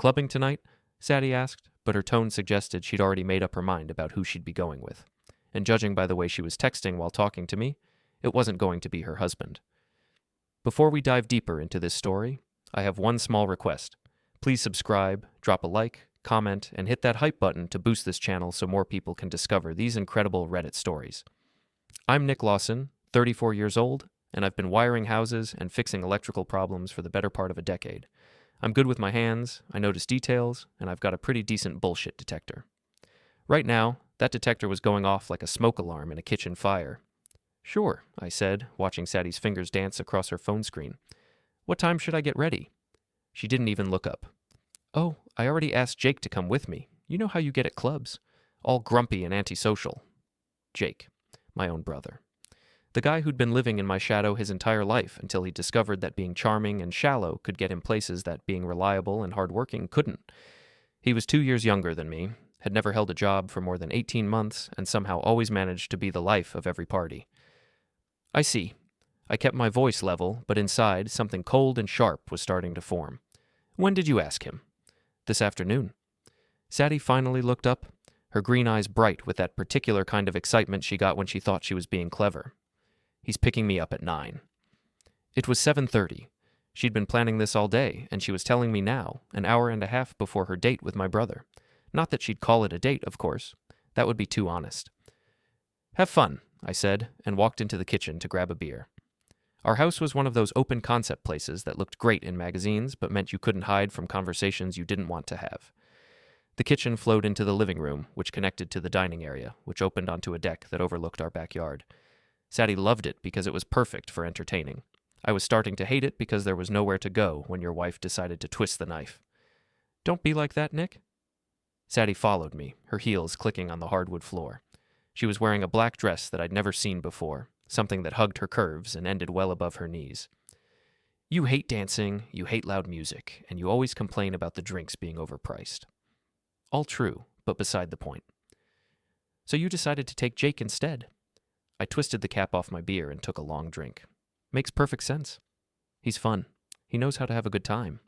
Clubbing tonight? Saddie asked, but her tone suggested she'd already made up her mind about who she'd be going with. And judging by the way she was texting while talking to me, it wasn't going to be her husband. Before we dive deeper into this story, I have one small request. Please subscribe, drop a like, comment, and hit that hype button to boost this channel so more people can discover these incredible Reddit stories. I'm Nick Lawson, 34 years old, and I've been wiring houses and fixing electrical problems for the better part of a decade. I'm good with my hands, I notice details, and I've got a pretty decent bullshit detector. Right now, that detector was going off like a smoke alarm in a kitchen fire. Sure, I said, watching Saddie's fingers dance across her phone screen. What time should I get ready? She didn't even look up. Oh, I already asked Jake to come with me. You know how you get at clubs. All grumpy and antisocial. Jake, my own brother. The guy who'd been living in my shadow his entire life until he discovered that being charming and shallow could get him places that being reliable and hardworking couldn't. He was 2 years younger than me, had never held a job for more than 18 months, and somehow always managed to be the life of every party. I see. I kept my voice level, but inside, something cold and sharp was starting to form. When did you ask him? This afternoon. Saddie finally looked up, her green eyes bright with that particular kind of excitement she got when she thought she was being clever. He's picking me up at 9. It was 7:30. She'd been planning this all day, and she was telling me now, an hour and a half before her date with my brother. Not that she'd call it a date, of course. That would be too honest. Have fun, I said, and walked into the kitchen to grab a beer. Our house was one of those open concept places that looked great in magazines, but meant you couldn't hide from conversations you didn't want to have. The kitchen flowed into the living room, which connected to the dining area, which opened onto a deck that overlooked our backyard. Saddie loved it because it was perfect for entertaining. I was starting to hate it because there was nowhere to go when your wife decided to twist the knife. Don't be like that, Nick. Saddie followed me, her heels clicking on the hardwood floor. She was wearing a black dress that I'd never seen before, something that hugged her curves and ended well above her knees. You hate dancing, you hate loud music, and you always complain about the drinks being overpriced. All true, but beside the point. So you decided to take Jake instead. I twisted the cap off my beer and took a long drink. Makes perfect sense. He's fun. He knows how to have a good time.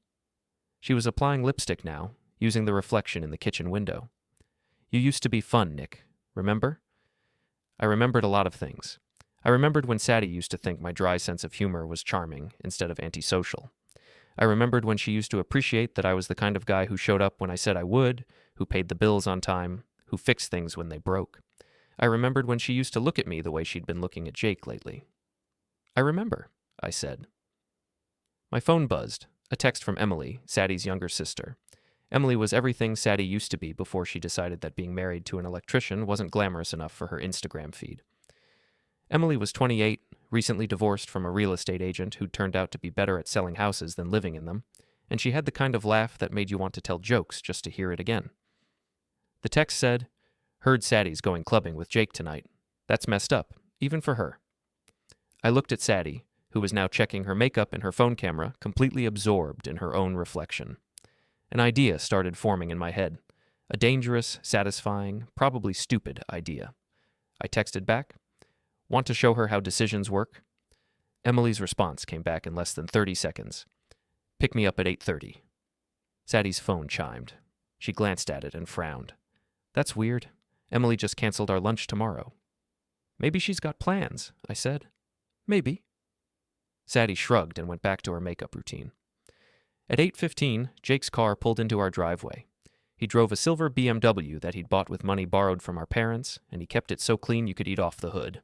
She was applying lipstick now, using the reflection in the kitchen window. You used to be fun, Nick. Remember? I remembered a lot of things. I remembered when Saddie used to think my dry sense of humor was charming instead of antisocial. I remembered when she used to appreciate that I was the kind of guy who showed up when I said I would, who paid the bills on time, who fixed things when they broke. I remembered when she used to look at me the way she'd been looking at Jake lately. I remember, I said. My phone buzzed, a text from Emily, Saddie's younger sister. Emily was everything Saddie used to be before she decided that being married to an electrician wasn't glamorous enough for her Instagram feed. Emily was 28, recently divorced from a real estate agent who'd turned out to be better at selling houses than living in them, and she had the kind of laugh that made you want to tell jokes just to hear it again. The text said, "Heard Saddie's going clubbing with Jake tonight. That's messed up, even for her." I looked at Saddie, who was now checking her makeup and her phone camera, completely absorbed in her own reflection. An idea started forming in my head. A dangerous, satisfying, probably stupid idea. I texted back, "Want to show her how decisions work?" Emily's response came back in less than 30 seconds. "Pick me up at 8:30. Saddie's phone chimed. She glanced at it and frowned. "That's weird. Emily just canceled our lunch tomorrow." "Maybe she's got plans," I said. "Maybe." Saddie shrugged and went back to her makeup routine. At 8:15, Jake's car pulled into our driveway. He drove a silver BMW that he'd bought with money borrowed from our parents, and he kept it so clean you could eat off the hood.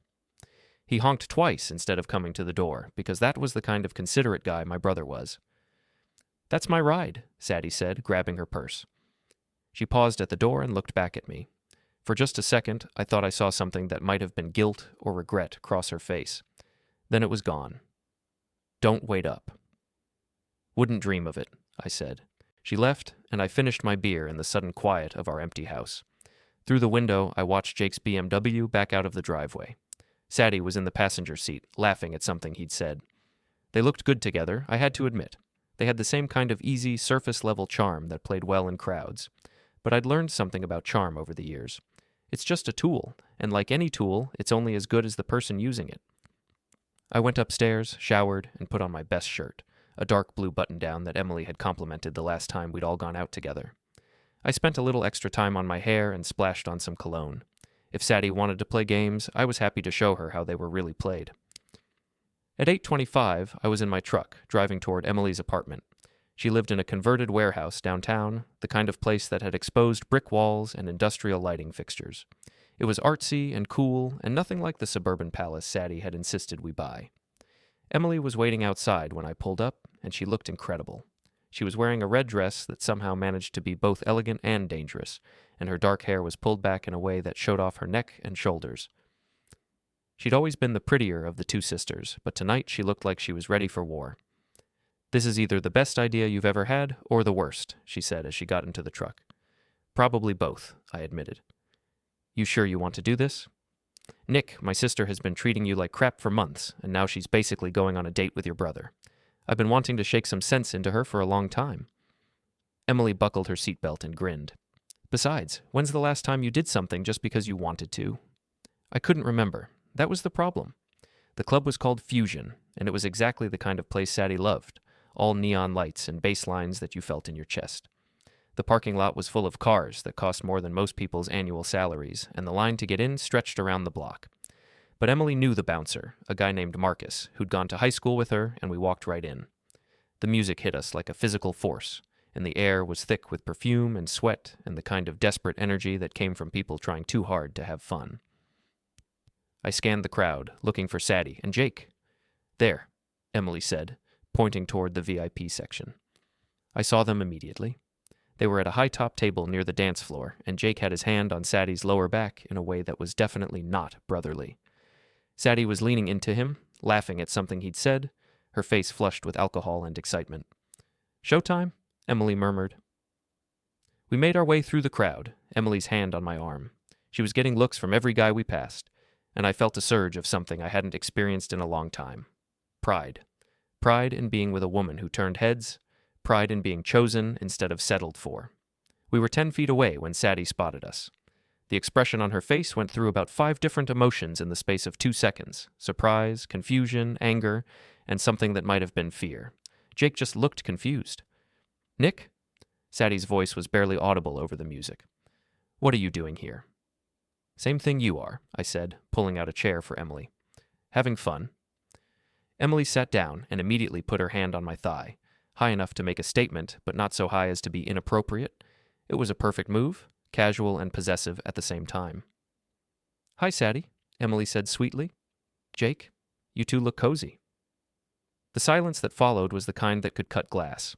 He honked twice instead of coming to the door, because that was the kind of considerate guy my brother was. "That's my ride," Saddie said, grabbing her purse. She paused at the door and looked back at me. For just a second, I thought I saw something that might have been guilt or regret cross her face. Then it was gone. "Don't wait up." "Wouldn't dream of it," I said. She left, and I finished my beer in the sudden quiet of our empty house. Through the window, I watched Jake's BMW back out of the driveway. Saddie was in the passenger seat, laughing at something he'd said. They looked good together, I had to admit. They had the same kind of easy, surface-level charm that played well in crowds. But I'd learned something about charm over the years. It's just a tool, and like any tool, it's only as good as the person using it. I went upstairs, showered, and put on my best shirt, a dark blue button-down that Emily had complimented the last time we'd all gone out together. I spent a little extra time on my hair and splashed on some cologne. If Saddie wanted to play games, I was happy to show her how they were really played. At 8:25, I was in my truck, driving toward Emily's apartment. She lived in a converted warehouse downtown, the kind of place that had exposed brick walls and industrial lighting fixtures. It was artsy and cool, and nothing like the suburban palace Saddie had insisted we buy. Emily was waiting outside when I pulled up, and she looked incredible. She was wearing a red dress that somehow managed to be both elegant and dangerous, and her dark hair was pulled back in a way that showed off her neck and shoulders. She'd always been the prettier of the two sisters, but tonight she looked like she was ready for war. "This is either the best idea you've ever had, or the worst," she said as she got into the truck. "Probably both," I admitted. "You sure you want to do this? Nick, my sister, has been treating you like crap for months, and now she's basically going on a date with your brother. I've been wanting to shake some sense into her for a long time." Emily buckled her seatbelt and grinned. "Besides, when's the last time you did something just because you wanted to?" I couldn't remember. That was the problem. The club was called Fusion, and it was exactly the kind of place Saddie loved, all neon lights and bass lines that you felt in your chest. The parking lot was full of cars that cost more than most people's annual salaries, and the line to get in stretched around the block. But Emily knew the bouncer, a guy named Marcus, who'd gone to high school with her, and we walked right in. The music hit us like a physical force, and the air was thick with perfume and sweat and the kind of desperate energy that came from people trying too hard to have fun. I scanned the crowd, looking for Saddie and Jake. "There," Emily said, pointing toward the VIP section. I saw them immediately. They were at a high-top table near the dance floor, and Jake had his hand on Saddie's lower back in a way that was definitely not brotherly. Saddie was leaning into him, laughing at something he'd said, her face flushed with alcohol and excitement. "Showtime?" Emily murmured. We made our way through the crowd, Emily's hand on my arm. She was getting looks from every guy we passed, and I felt a surge of something I hadn't experienced in a long time. Pride. Pride in being with a woman who turned heads, pride in being chosen instead of settled for. We were 10 feet away when Saddie spotted us. The expression on her face went through about 5 different emotions in the space of 2 seconds: surprise, confusion, anger, and something that might have been fear. Jake just looked confused. "Nick?" Saddie's voice was barely audible over the music. "What are you doing here?" "Same thing you are," I said, pulling out a chair for Emily. "Having fun." Emily sat down and immediately put her hand on my thigh, high enough to make a statement, but not so high as to be inappropriate. It was a perfect move, casual and possessive at the same time. "Hi, Saddie," Emily said sweetly. "Jake, you two look cozy." The silence that followed was the kind that could cut glass.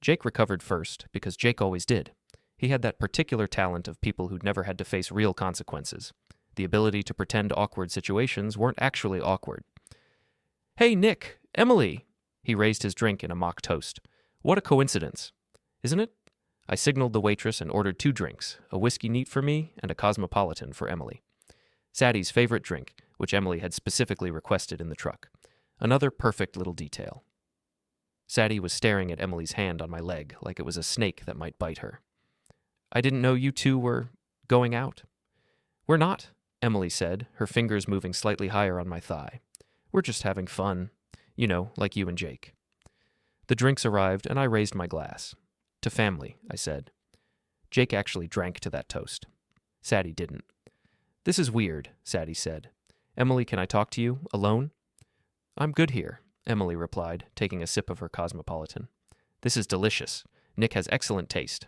Jake recovered first, because Jake always did. He had that particular talent of people who'd never had to face real consequences, the ability to pretend awkward situations weren't actually awkward. "Hey, Nick, Emily!" He raised his drink in a mock toast. "What a coincidence. Isn't it?" I signaled the waitress and ordered 2 drinks, a whiskey neat for me and a cosmopolitan for Emily. Saddie's favorite drink, which Emily had specifically requested in the truck. Another perfect little detail. Saddie was staring at Emily's hand on my leg like it was a snake that might bite her. "I didn't know you two were going out." "We're not," Emily said, her fingers moving slightly higher on my thigh. "We're just having fun. You know, like you and Jake." The drinks arrived, and I raised my glass. "To family," I said. Jake actually drank to that toast. Saddie didn't. "This is weird," Saddie said. "Emily, can I talk to you, alone?" "I'm good here," Emily replied, taking a sip of her cosmopolitan. "This is delicious. Nick has excellent taste."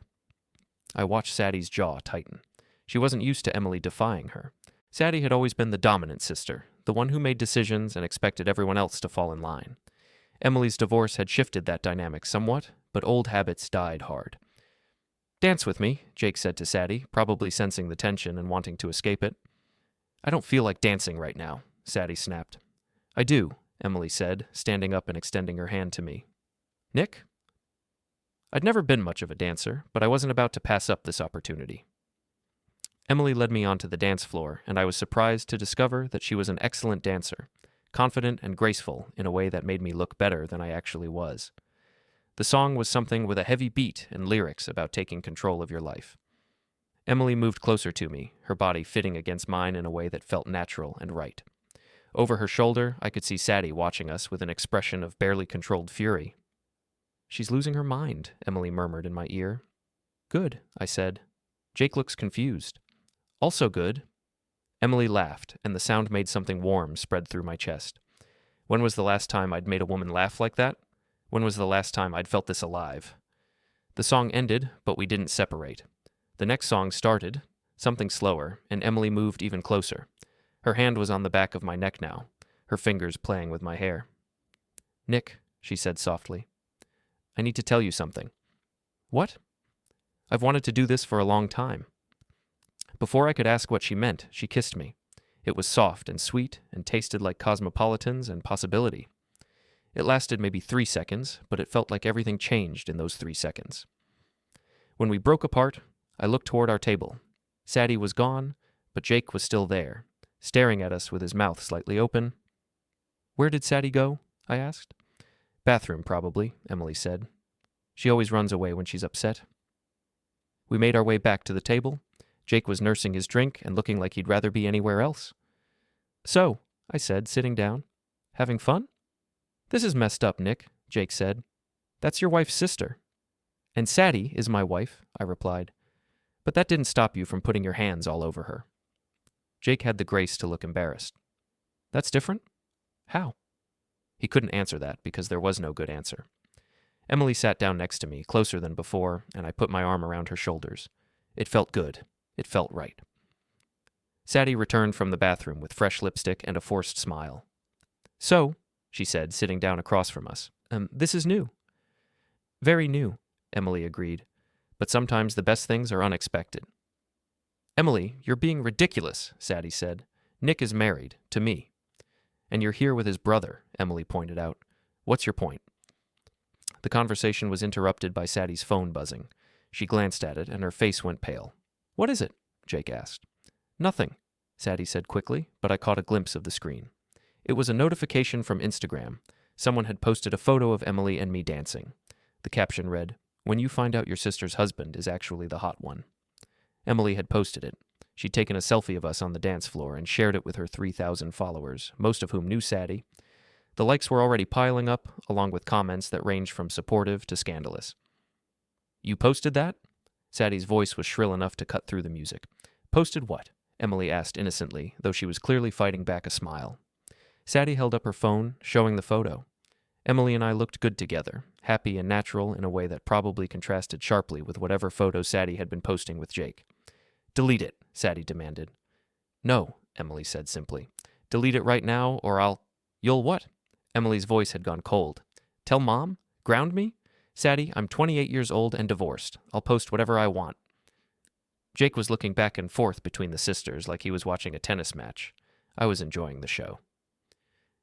I watched Saddie's jaw tighten. She wasn't used to Emily defying her. Saddie had always been the dominant sister, the one who made decisions and expected everyone else to fall in line. Emily's divorce had shifted that dynamic somewhat, but old habits died hard. "Dance with me," Jake said to Saddie, probably sensing the tension and wanting to escape it. "I don't feel like dancing right now," Saddie snapped. "I do," Emily said, standing up and extending her hand to me. "Nick?" I'd never been much of a dancer, but I wasn't about to pass up this opportunity. Emily led me onto the dance floor, and I was surprised to discover that she was an excellent dancer, confident and graceful in a way that made me look better than I actually was. The song was something with a heavy beat and lyrics about taking control of your life. Emily moved closer to me, her body fitting against mine in a way that felt natural and right. Over her shoulder, I could see Saddie watching us with an expression of barely controlled fury, She's losing her mind, Emily murmured in my ear. Good, I said. Jake looks confused. Also good. Emily laughed, and the sound made something warm spread through my chest. When was the last time I'd made a woman laugh like that? When was the last time I'd felt this alive? The song ended, but we didn't separate. The next song started, something slower, and Emily moved even closer. Her hand was on the back of my neck now, her fingers playing with my hair. Nick, she said softly, I need to tell you something. What? I've wanted to do this for a long time. Before I could ask what she meant, she kissed me. It was soft and sweet and tasted like cosmopolitans and possibility. It lasted maybe 3 seconds, but it felt like everything changed in those 3 seconds. When we broke apart, I looked toward our table. Saddie was gone, but Jake was still there, staring at us with his mouth slightly open. Where did Saddie go? I asked. Bathroom, probably, Emily said. She always runs away when she's upset. We made our way back to the table. Jake was nursing his drink and looking like he'd rather be anywhere else. So, I said, sitting down, having fun? This is messed up, Nick, Jake said. That's your wife's sister. And Saddie is my wife, I replied. But that didn't stop you from putting your hands all over her. Jake had the grace to look embarrassed. That's different? How? He couldn't answer that because there was no good answer. Emily sat down next to me, closer than before, and I put my arm around her shoulders. It felt good. It felt right. Saddie returned from the bathroom with fresh lipstick and a forced smile. So, she said, sitting down across from us, this is new. Very new, Emily agreed. But sometimes the best things are unexpected. Emily, you're being ridiculous, Saddie said. Nick is married, to me. And you're here with his brother, Emily pointed out. What's your point? The conversation was interrupted by Saddie's phone buzzing. She glanced at it, and her face went pale. What is it? Jake asked. Nothing, Saddie said quickly, but I caught a glimpse of the screen. It was a notification from Instagram. Someone had posted a photo of Emily and me dancing. The caption read, When you find out your sister's husband is actually the hot one. Emily had posted it. She'd taken a selfie of us on the dance floor and shared it with her 3,000 followers, most of whom knew Saddie. The likes were already piling up, along with comments that ranged from supportive to scandalous. You posted that? Saddie's voice was shrill enough to cut through the music. Posted what? Emily asked innocently, though she was clearly fighting back a smile. Saddie held up her phone, showing the photo. Emily and I looked good together, happy and natural in a way that probably contrasted sharply with whatever photo Saddie had been posting with Jake. Delete it, Saddie demanded. No, Emily said simply. Delete it right now, or You'll what? Emily's voice had gone cold. Tell Mom? Ground me? Saddie, I'm 28 years old and divorced. I'll post whatever I want. Jake was looking back and forth between the sisters like he was watching a tennis match. I was enjoying the show.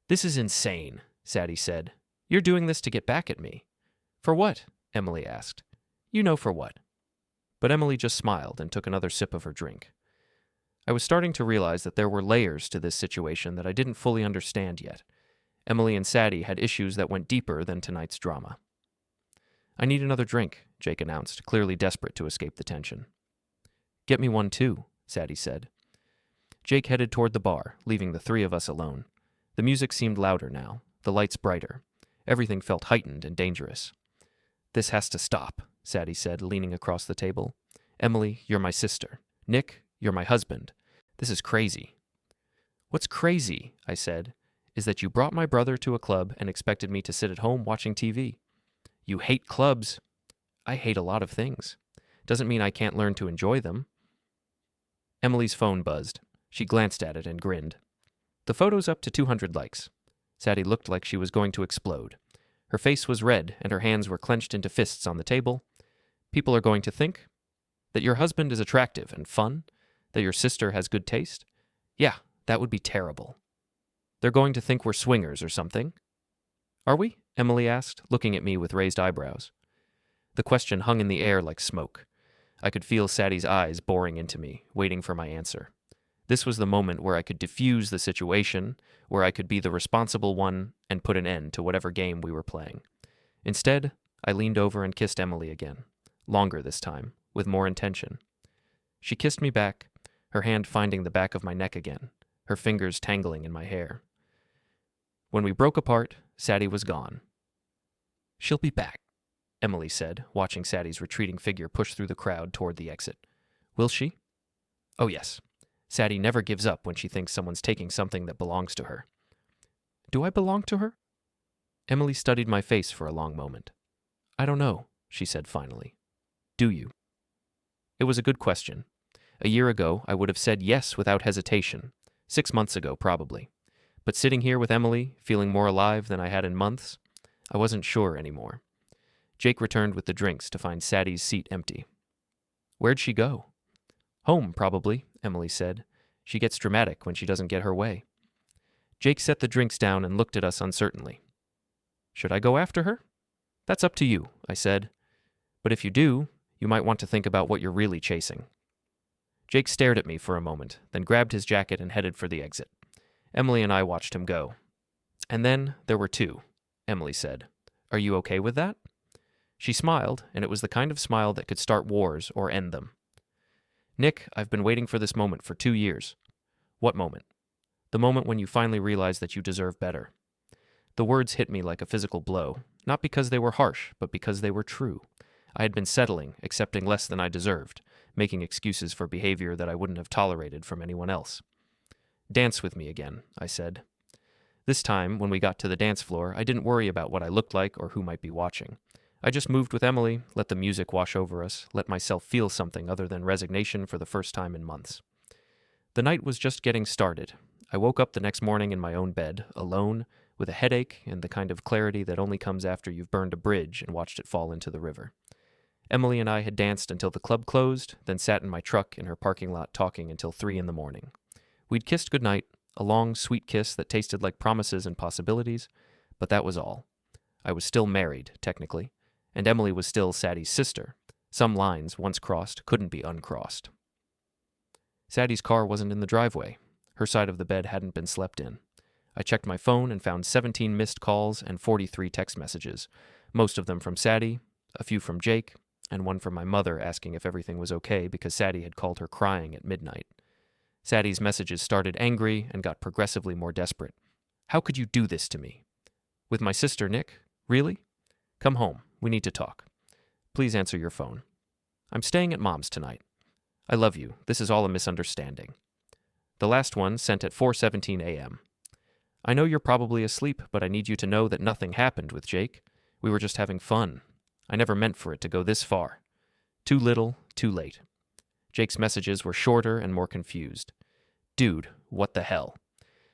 This is insane, Saddie said. You're doing this to get back at me. For what? Emily asked. You know for what. But Emily just smiled and took another sip of her drink. I was starting to realize that there were layers to this situation that I didn't fully understand yet. Emily and Saddie had issues that went deeper than tonight's drama. I need another drink, Jake announced, clearly desperate to escape the tension. Get me one too, Saddie said. Jake headed toward the bar, leaving the three of us alone. The music seemed louder now, the lights brighter. Everything felt heightened and dangerous. This has to stop, Saddie said, leaning across the table. Emily, you're my sister. Nick, you're my husband. This is crazy. What's crazy, I said, is that you brought my brother to a club and expected me to sit at home watching TV. You hate clubs. I hate a lot of things. Doesn't mean I can't learn to enjoy them. Emily's phone buzzed. She glanced at it and grinned. The photo's up to 200 likes. Saddie looked like she was going to explode. Her face was red and her hands were clenched into fists on the table. People are going to think that your husband is attractive and fun, that your sister has good taste. Yeah, that would be terrible. They're going to think we're swingers or something. Are we? Emily asked, looking at me with raised eyebrows. The question hung in the air like smoke. I could feel Saddie's eyes boring into me, waiting for my answer. This was the moment where I could diffuse the situation, where I could be the responsible one and put an end to whatever game we were playing. Instead, I leaned over and kissed Emily again, longer this time, with more intention. She kissed me back, her hand finding the back of my neck again, her fingers tangling in my hair. When we broke apart, Saddie was gone. She'll be back, Emily said, watching Saddie's retreating figure push through the crowd toward the exit. Will she? Oh, yes. Saddie never gives up when she thinks someone's taking something that belongs to her. Do I belong to her? Emily studied my face for a long moment. I don't know, she said finally. Do you? It was a good question. A year ago, I would have said yes without hesitation. 6 months ago, probably. But sitting here with Emily, feeling more alive than I had in months, I wasn't sure anymore. Jake returned with the drinks to find Saddie's seat empty. Where'd she go? Home, probably, Emily said. She gets dramatic when she doesn't get her way. Jake set the drinks down and looked at us uncertainly. Should I go after her? That's up to you, I said. But if you do, you might want to think about what you're really chasing. Jake stared at me for a moment, then grabbed his jacket and headed for the exit. Emily and I watched him go. And then there were two, Emily said. Are you okay with that? She smiled, and it was the kind of smile that could start wars or end them. Nick, I've been waiting for this moment for 2 years. What moment? The moment when you finally realize that you deserve better. The words hit me like a physical blow, not because they were harsh, but because they were true. I had been settling, accepting less than I deserved, making excuses for behavior that I wouldn't have tolerated from anyone else. Dance with me again, I said. This time, when we got to the dance floor, I didn't worry about what I looked like or who might be watching. I just moved with Emily, let the music wash over us, let myself feel something other than resignation for the first time in months. The night was just getting started. I woke up the next morning in my own bed, alone, with a headache and the kind of clarity that only comes after you've burned a bridge and watched it fall into the river. Emily and I had danced until the club closed, then sat in my truck in her parking lot talking until 3 in the morning. We'd kissed goodnight, a long, sweet kiss that tasted like promises and possibilities, but that was all. I was still married, technically, and Emily was still Saddie's sister. Some lines, once crossed, couldn't be uncrossed. Saddie's car wasn't in the driveway. Her side of the bed hadn't been slept in. I checked my phone and found 17 missed calls and 43 text messages, most of them from Saddie, a few from Jake, and one from my mother asking if everything was okay because Saddie had called her crying at midnight. Saddie's messages started angry and got progressively more desperate. How could you do this to me? With my sister, Nick? Really? Come home. We need to talk. Please answer your phone. I'm staying at Mom's tonight. I love you. This is all a misunderstanding. The last one sent at 4:17 a.m. I know you're probably asleep, but I need you to know that nothing happened with Jake. We were just having fun. I never meant for it to go this far. Too little, too late. Jake's messages were shorter and more confused. Dude, what the hell?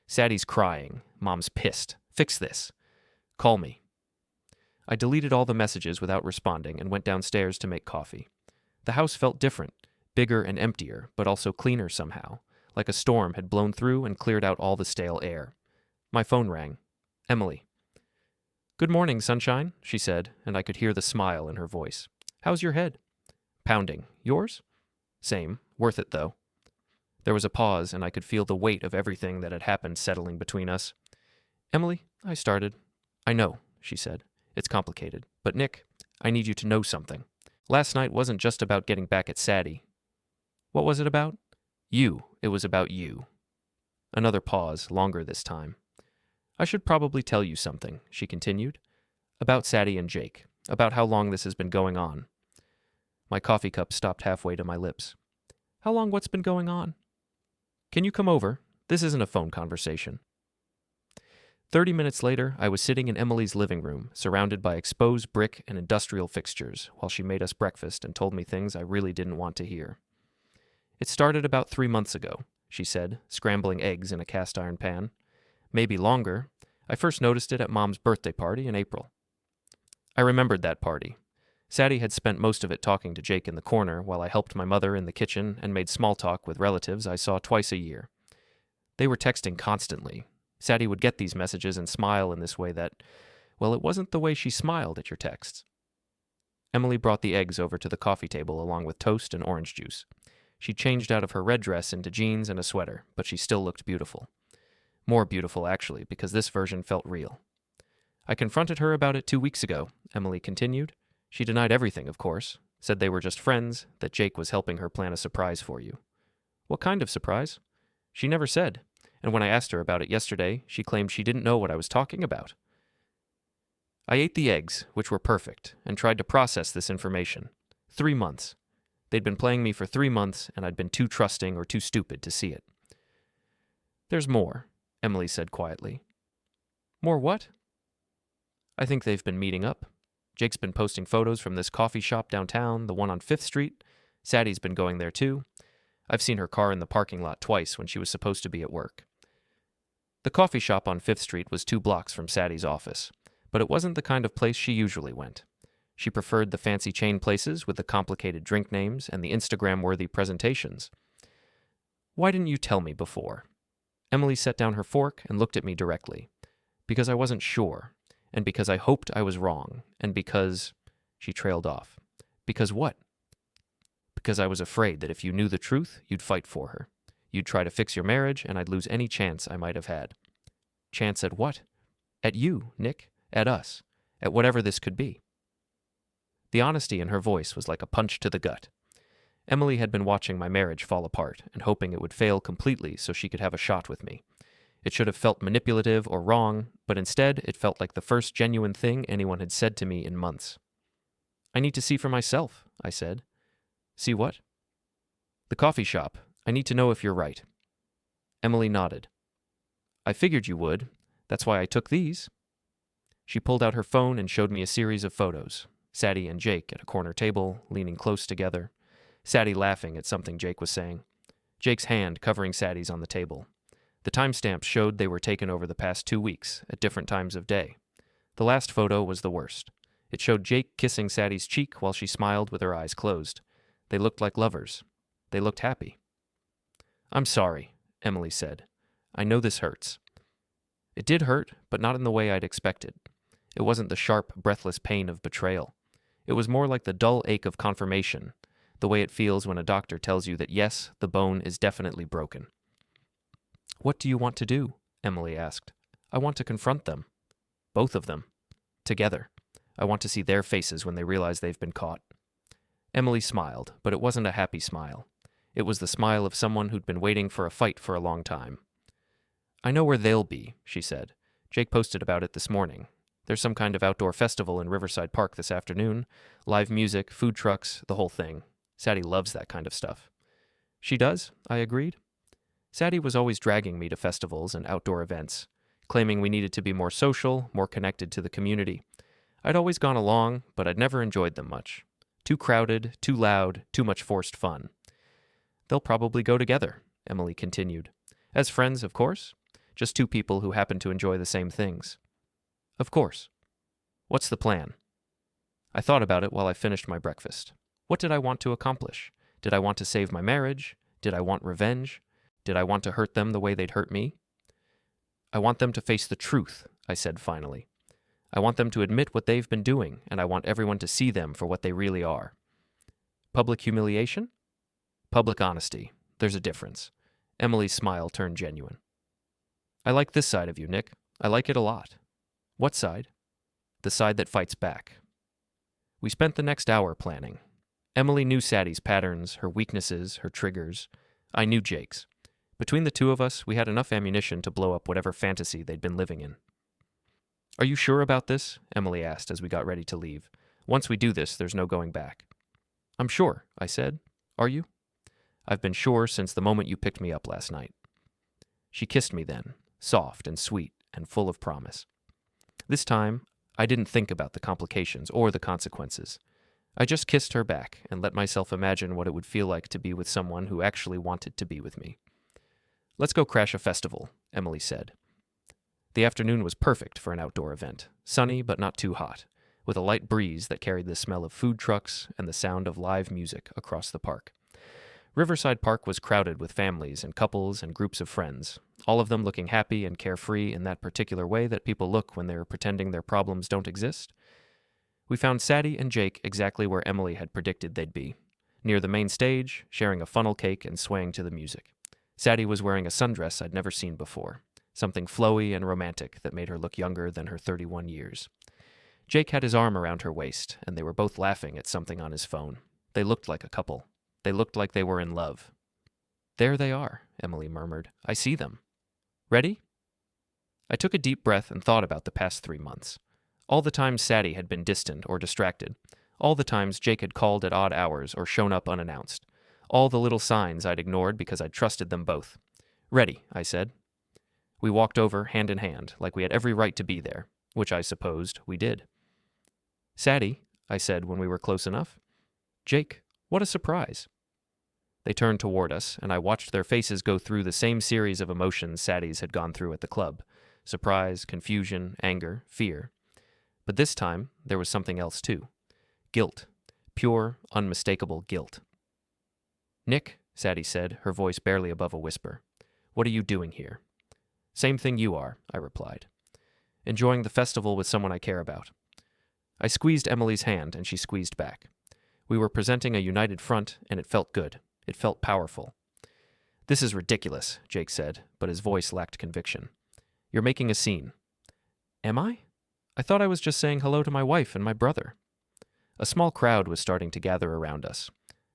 Saddie's crying. Mom's pissed. Fix this. Call me. I deleted all the messages without responding and went downstairs to make coffee. The house felt different, bigger and emptier, but also cleaner somehow, like a storm had blown through and cleared out all the stale air. My phone rang. Emily. Good morning, sunshine, she said, and I could hear the smile in her voice. How's your head? Pounding. Yours? Same. Worth it, though. There was a pause, and I could feel the weight of everything that had happened settling between us. Emily, I started. I know, she said. It's complicated. But Nick, I need you to know something. Last night wasn't just about getting back at Saddie. What was it about? You. It was about you. Another pause, longer this time. I should probably tell you something, she continued. About Saddie and Jake. About how long this has been going on. My coffee cup stopped halfway to my lips. How long what's been going on? Can you come over? This isn't a phone conversation. 30 minutes later, I was sitting in Emily's living room, surrounded by exposed brick and industrial fixtures, while she made us breakfast and told me things I really didn't want to hear. It started about 3 months ago, she said, scrambling eggs in a cast-iron pan. Maybe longer. I first noticed it at Mom's birthday party in April. I remembered that party. Saddie had spent most of it talking to Jake in the corner while I helped my mother in the kitchen and made small talk with relatives I saw twice a year. They were texting constantly. Saddie would get these messages and smile in this way that, well, it wasn't the way she smiled at your texts. Emily brought the eggs over to the coffee table along with toast and orange juice. She changed out of her red dress into jeans and a sweater, but she still looked beautiful. More beautiful, actually, because this version felt real. I confronted her about it 2 weeks ago, Emily continued. She denied everything, of course, said they were just friends, that Jake was helping her plan a surprise for you. What kind of surprise? She never said, and when I asked her about it yesterday, she claimed she didn't know what I was talking about. I ate the eggs, which were perfect, and tried to process this information. 3 months. They'd been playing me for 3 months, and I'd been too trusting or too stupid to see it. There's more, Emily said quietly. More what? I think they've been meeting up. Jake's been posting photos from this coffee shop downtown, the one on 5th Street. Saddie's been going there too. I've seen her car in the parking lot twice when she was supposed to be at work. The coffee shop on 5th Street was 2 blocks from Saddie's office, but it wasn't the kind of place she usually went. She preferred the fancy chain places with the complicated drink names and the Instagram-worthy presentations. Why didn't you tell me before? Emily set down her fork and looked at me directly. Because I wasn't sure, and because I hoped I was wrong, and because... She trailed off. Because what? Because I was afraid that if you knew the truth, you'd fight for her. You'd try to fix your marriage, and I'd lose any chance I might have had. Chance at what? At you, Nick. At us. At whatever this could be. The honesty in her voice was like a punch to the gut. Emily had been watching my marriage fall apart and hoping it would fail completely so she could have a shot with me. It should have felt manipulative or wrong, but instead it felt like the first genuine thing anyone had said to me in months. I need to see for myself, I said. See what? The coffee shop. I need to know if you're right. Emily nodded. I figured you would. That's why I took these. She pulled out her phone and showed me a series of photos. Saddie and Jake at a corner table, leaning close together. Saddie laughing at something Jake was saying. Jake's hand covering Saddie's on the table. The timestamps showed they were taken over the past 2 weeks, at different times of day. The last photo was the worst. It showed Jake kissing Saddie's cheek while she smiled with her eyes closed. They looked like lovers. They looked happy. I'm sorry, Emily said. I know this hurts. It did hurt, but not in the way I'd expected. It wasn't the sharp, breathless pain of betrayal. It was more like the dull ache of confirmation, the way it feels when a doctor tells you that yes, the bone is definitely broken. What do you want to do? Emily asked. I want to confront them. Both of them. Together. I want to see their faces when they realize they've been caught. Emily smiled, but it wasn't a happy smile. It was the smile of someone who'd been waiting for a fight for a long time. I know where they'll be, she said. Jake posted about it this morning. There's some kind of outdoor festival in Riverside Park this afternoon. Live music, food trucks, the whole thing. Saddie loves that kind of stuff. She does, I agreed. Saddie was always dragging me to festivals and outdoor events, claiming we needed to be more social, more connected to the community. I'd always gone along, but I'd never enjoyed them much. Too crowded, too loud, too much forced fun. They'll probably go together, Emily continued. As friends, of course. Just 2 people who happen to enjoy the same things. Of course. What's the plan? I thought about it while I finished my breakfast. What did I want to accomplish? Did I want to save my marriage? Did I want revenge? Did I want to hurt them the way they'd hurt me? I want them to face the truth, I said finally. I want them to admit what they've been doing, and I want everyone to see them for what they really are. Public humiliation? Public honesty. There's a difference. Emily's smile turned genuine. I like this side of you, Nick. I like it a lot. What side? The side that fights back. We spent the next hour planning. Emily knew Saddie's patterns, her weaknesses, her triggers. I knew Jake's. Between the 2 of us, we had enough ammunition to blow up whatever fantasy they'd been living in. Are you sure about this? Emily asked as we got ready to leave. Once we do this, there's no going back. I'm sure, I said. Are you? I've been sure since the moment you picked me up last night. She kissed me then, soft and sweet and full of promise. This time, I didn't think about the complications or the consequences. I just kissed her back and let myself imagine what it would feel like to be with someone who actually wanted to be with me. Let's go crash a festival, Emily said. The afternoon was perfect for an outdoor event, sunny but not too hot, with a light breeze that carried the smell of food trucks and the sound of live music across the park. Riverside Park was crowded with families and couples and groups of friends, all of them looking happy and carefree in that particular way that people look when they're pretending their problems don't exist. We found Saddie and Jake exactly where Emily had predicted they'd be, near the main stage, sharing a funnel cake and swaying to the music. Saddie was wearing a sundress I'd never seen before, something flowy and romantic that made her look younger than her 31 years. Jake had his arm around her waist, and they were both laughing at something on his phone. They looked like a couple. They looked like they were in love. There they are, Emily murmured. I see them. Ready? I took a deep breath and thought about the past 3 months. All the times Saddie had been distant or distracted. All the times Jake had called at odd hours or shown up unannounced. All the little signs I'd ignored because I'd trusted them both. "Ready," I said. We walked over hand in hand, like we had every right to be there, which I supposed we did. "Saddie," I said when we were close enough. "Jake, what a surprise." They turned toward us, and I watched their faces go through the same series of emotions Saddie's had gone through at the club. Surprise, confusion, anger, fear. But this time, there was something else too. Guilt. Pure, unmistakable guilt. "Nick," Saddie said, her voice barely above a whisper. "What are you doing here?" "Same thing you are," I replied. "Enjoying the festival with someone I care about." I squeezed Emily's hand, and she squeezed back. We were presenting a united front, and it felt good. It felt powerful. "This is ridiculous," Jake said, but his voice lacked conviction. "You're making a scene." "Am I? I thought I was just saying hello to my wife and my brother." A small crowd was starting to gather around us.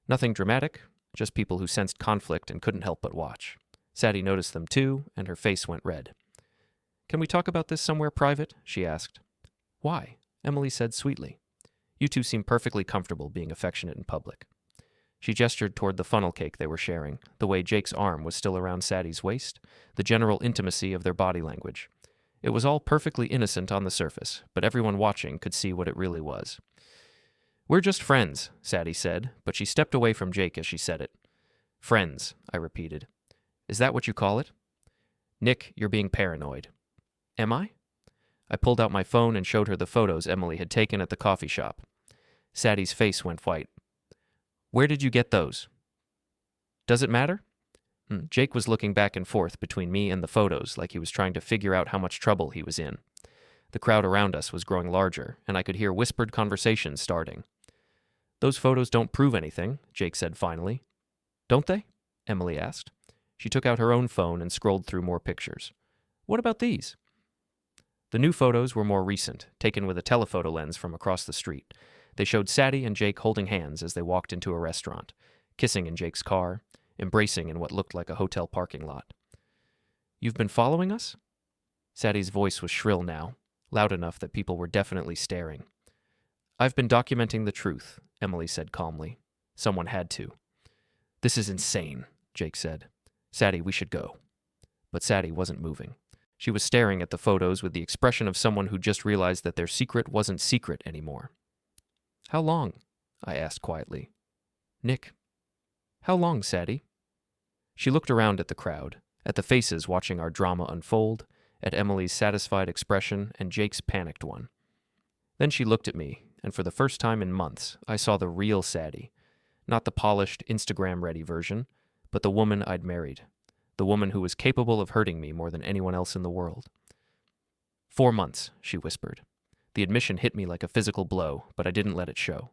Nothing dramatic, just people who sensed conflict and couldn't help but watch. Saddie noticed them too, and her face went red. "Can we talk about this somewhere private?" she asked. "Why?" Emily said sweetly. "You two seem perfectly comfortable being affectionate in public." She gestured toward the funnel cake they were sharing, the way Jake's arm was still around Saddie's waist, the general intimacy of their body language. It was all perfectly innocent on the surface, but everyone watching could see what it really was. "We're just friends," Saddie said, but she stepped away from Jake as she said it. "Friends," I repeated. "Is that what you call it?" "Nick, you're being paranoid." "Am I?" I pulled out my phone and showed her the photos Emily had taken at the coffee shop. Saddie's face went white. "Where did you get those?" "Does it matter?" Jake was looking back and forth between me and the photos like he was trying to figure out how much trouble he was in. The crowd around us was growing larger, and I could hear whispered conversations starting. "Those photos don't prove anything," Jake said finally. "Don't they?" Emily asked. She took out her own phone and scrolled through more pictures. "What about these?" The new photos were more recent, taken with a telephoto lens from across the street. They showed Saddie and Jake holding hands as they walked into a restaurant, kissing in Jake's car, embracing in what looked like a hotel parking lot. "You've been following us?" Saddie's voice was shrill now, loud enough that people were definitely staring. "I've been documenting the truth," Emily said calmly. "Someone had to." "This is insane," Jake said. "Saddie, we should go." But Saddie wasn't moving. She was staring at the photos with the expression of someone who just realized that their secret wasn't secret anymore. "How long?" I asked quietly. "Nick." "How long, Saddie?" She looked around at the crowd, at the faces watching our drama unfold, at Emily's satisfied expression and Jake's panicked one. Then she looked at me, and for the first time in months, I saw the real Saddie. Not the polished, Instagram-ready version, but the woman I'd married. The woman who was capable of hurting me more than anyone else in the world. 4 months, she whispered. The admission hit me like a physical blow, but I didn't let it show.